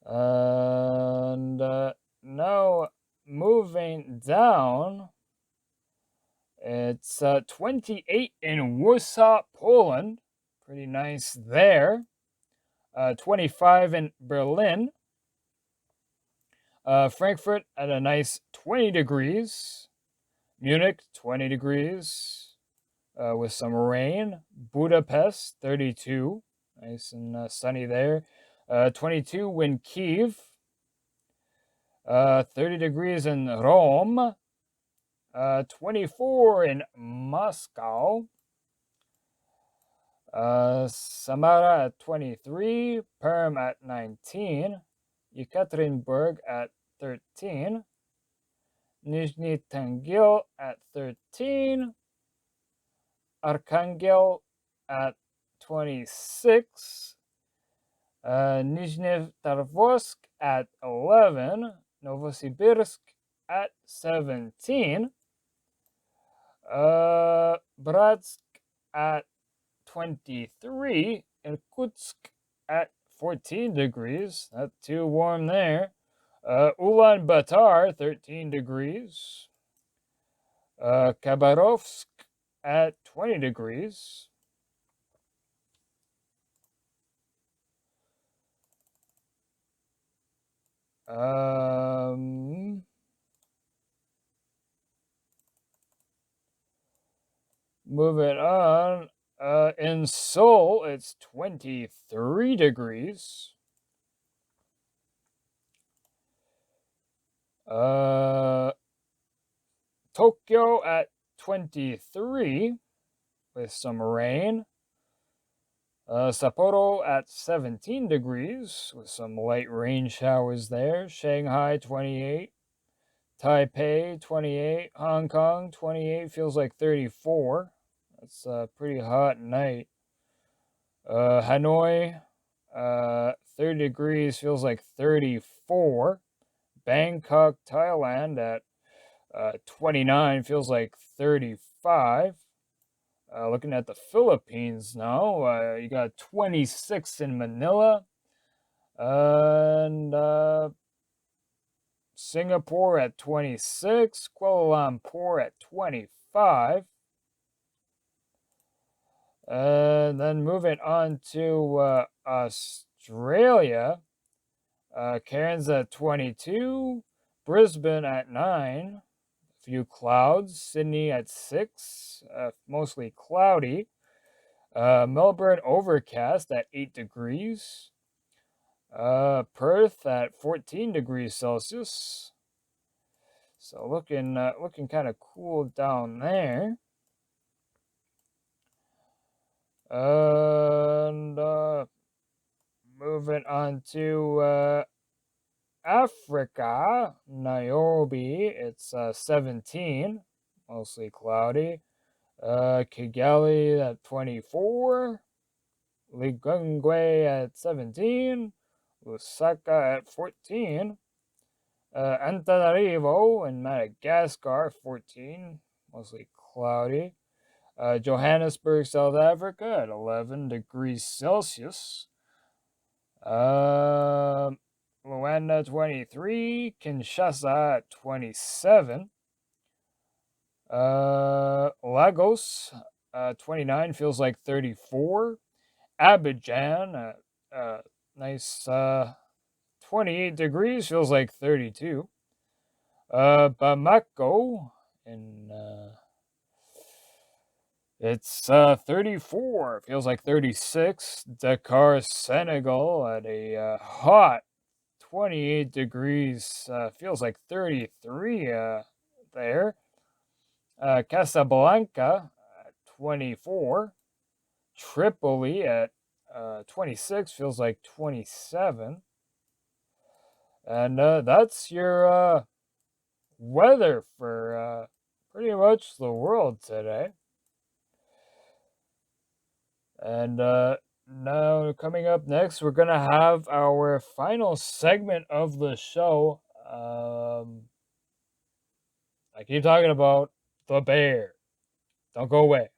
And now moving down, it's 28 in Warsaw, Poland. Pretty nice there. 25 in Berlin. Frankfurt at a nice 20 degrees. Munich, 20 degrees with some rain. Budapest, 32. Nice and sunny there. 22 in Kiev. 30 degrees in Rome. 24 in Moscow. Samara at 23. Perm at 19. Yekaterinburg at 13. Nizhny Tagil at 13. Archangel at 26. Nizhny Tartovsk at 11. Novosibirsk at 17. Bratsk at 23. Irkutsk at 14 degrees. Not too warm there. Ulaanbaatar, 13 degrees. Khabarovsk at 20 degrees. Moving on. In Seoul, it's 23 degrees. Tokyo at 23 with some rain. Sapporo at 17 degrees with some light rain showers there. Shanghai 28. Taipei 28. Hong Kong 28. Feels like 34. That's a pretty hot night. Hanoi 30 degrees. Feels like 34. Bangkok, Thailand at 29. Feels like 35. Looking at the Philippines now, you got 26 in Manila, and Singapore at 26, Kuala Lumpur at 25, and then moving on to Australia, Cairns at 22, Brisbane at 9, few clouds. Sydney at 6, mostly cloudy. Melbourne overcast at 8 degrees. Perth at 14 degrees Celsius. So looking kind of cool down there. And moving on to Africa, Nairobi, it's 17, mostly cloudy. Kigali at 24. Lilongwe at 17. Lusaka at 14. Antananarivo in Madagascar, 14, mostly cloudy. Johannesburg, South Africa at 11 degrees Celsius. Luanda 23. Kinshasa at 27. Lagos 29, feels like 34. Abidjan nice 28 degrees, feels like 32. Bamako in it's 34, feels like 36. Dakar, Senegal at a hot 28 degrees, feels like 33 there. Casablanca at 24. Tripoli at 26, feels like 27. And that's your weather for pretty much the world today. And now coming up next, we're going to have our final segment of the show. I keep talking about the bear. Don't go away.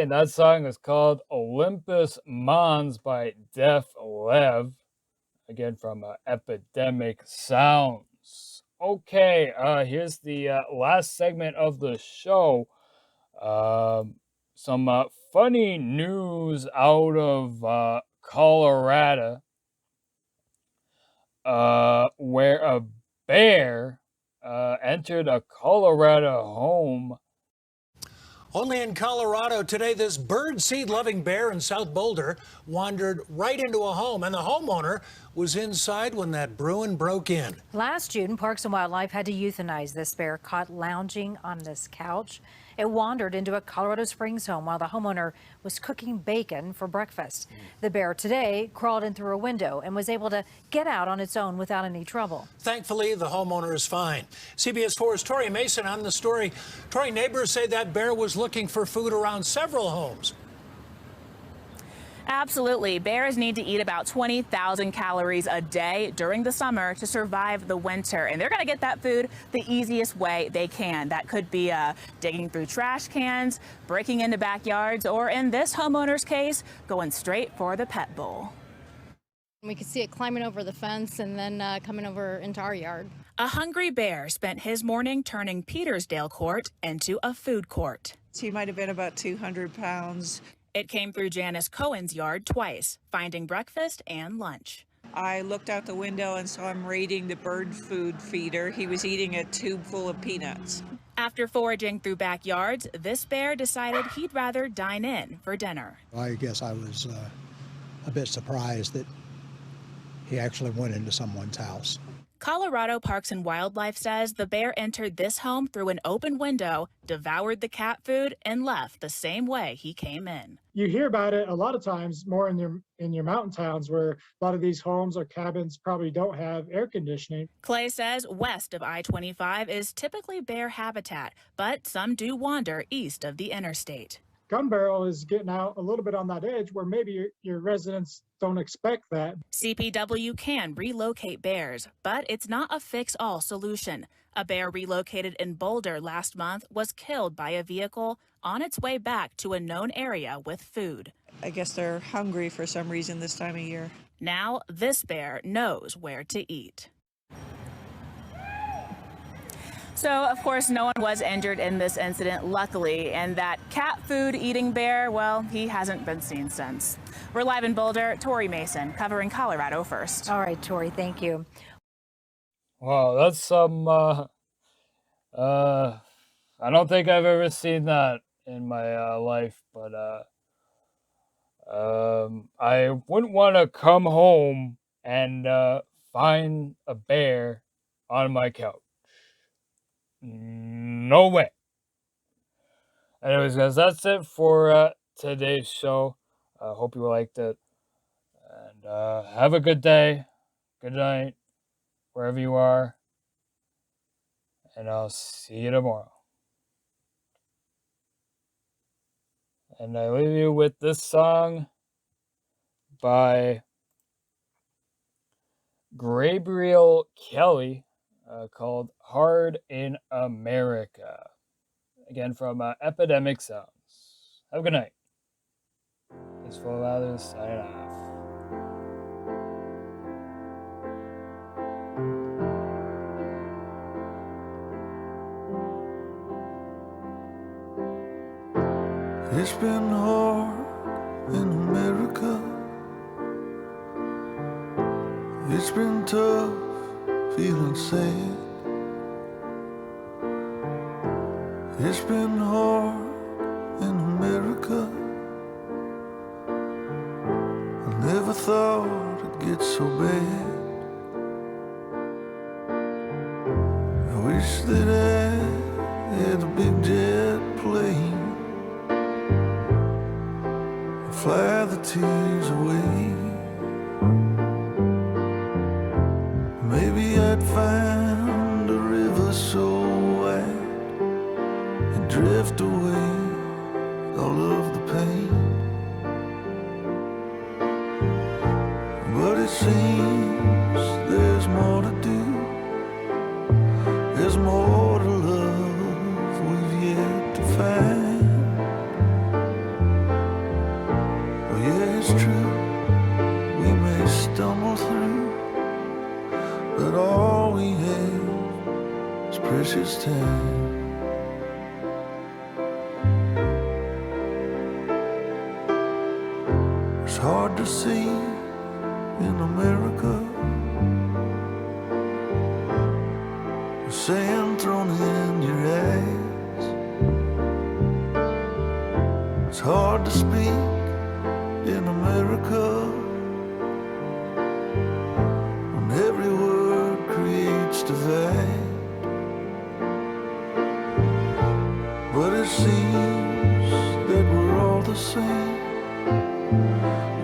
Okay, and that song is called Olympus Mons by Def Lev, again from Epidemic Sounds. Okay, here's the last segment of the show. Some funny news out of Colorado, where a bear entered a Colorado home. Only in Colorado today, this birdseed-loving bear in South Boulder wandered right into a home, and the homeowner was inside when that Bruin broke in. Last June, Parks and Wildlife had to euthanize this bear caught lounging on this couch. It wandered into a Colorado Springs home while the homeowner was cooking bacon for breakfast. The bear today crawled in through a window and was able to get out on its own without any trouble. Thankfully, the homeowner is fine. CBS 4's Tori Mason on the story. Tori, neighbors say that bear was looking for food around several homes. Absolutely. Bears need to eat about 20,000 calories a day during the summer to survive the winter. And they're going to get that food the easiest way they can. That could be digging through trash cans, breaking into backyards, or in this homeowner's case, going straight for the pet bowl. We could see it climbing over the fence and then coming over into our yard. A hungry bear spent his morning turning Petersdale Court into a food court. He might have been about 200 pounds. It came through Janice Cohen's yard twice, finding breakfast and lunch. I looked out the window and saw him raiding the bird food feeder. He was eating a tube full of peanuts. After foraging through backyards, this bear decided he'd rather dine in for dinner. I guess I was a bit surprised that he actually went into someone's house. Colorado Parks and Wildlife says the bear entered this home through an open window, devoured the cat food, and left the same way he came in. You hear about it a lot of times more in your mountain towns where a lot of these homes or cabins probably don't have air conditioning. Clay says west of I-25 is typically bear habitat, but some do wander east of the interstate. Gun barrel is getting out a little bit on that edge where maybe your residents don't expect that. CPW can relocate bears, but it's not a fix-all solution. A bear relocated in Boulder last month was killed by a vehicle on its way back to a known area with food. I guess they're hungry for some reason this time of year. Now this bear knows where to eat. So, of course, no one was injured in this incident, luckily, and that cat food eating bear, well, he hasn't been seen since. We're live in Boulder. Tori Mason, covering Colorado First. All right, Tori, thank you. Wow, that's some, I don't think I've ever seen that in my life, but I wouldn't want to come home and find a bear on my couch. No way. Anyways, guys, that's it for today's show. I hope you liked it. And have a good day, good night, wherever you are. And I'll see you tomorrow. And I leave you with this song by Gabriel Kelly called Hard in America. Again, from Epidemic Sounds. Have a good night. This is philippe.mathers signing off. It's been hard in America. It's been tough feeling sad. It's been hard in America. I never thought it'd get so bad. I wish that I had a big jet plane, fly the tears away. Maybe I'd find a river so wide and drift away all of the pain. But it seems there's more to do. There's more to love we've yet to find. stumble through, but all we have is precious time. It's hard to see in America, the sand thrown in your eyes. It's hard to speak in America when every word creates divide. But it seems that we're all the same.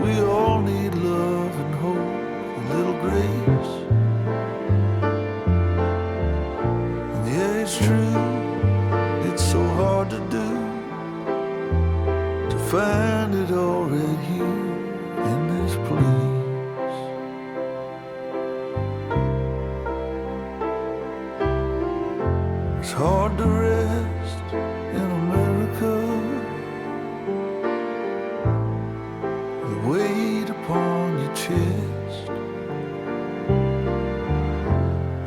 We all need love and hope, a little grace. And yeah, it's true, it's so hard to do, to find it all right here in this place. It's hard to rest in America, the weight upon your chest.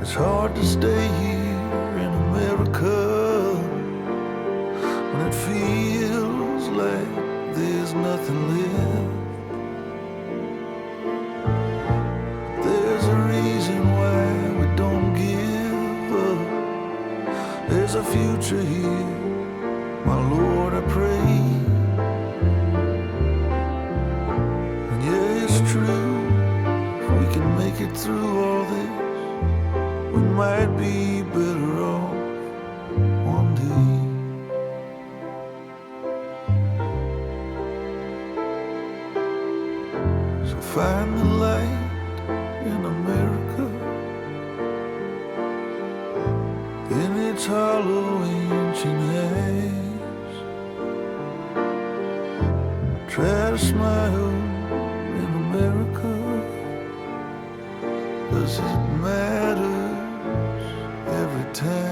It's hard to stay here in America when it feels like there's nothing left. There's a reason why we don't give up. There's a future here, my Lord, I pray. And yeah, it's true, if we can make it through all this, we might be better off one day. So find the light in America, in its hollow ancient haze. Try to smile in America, 'cause it matters every time.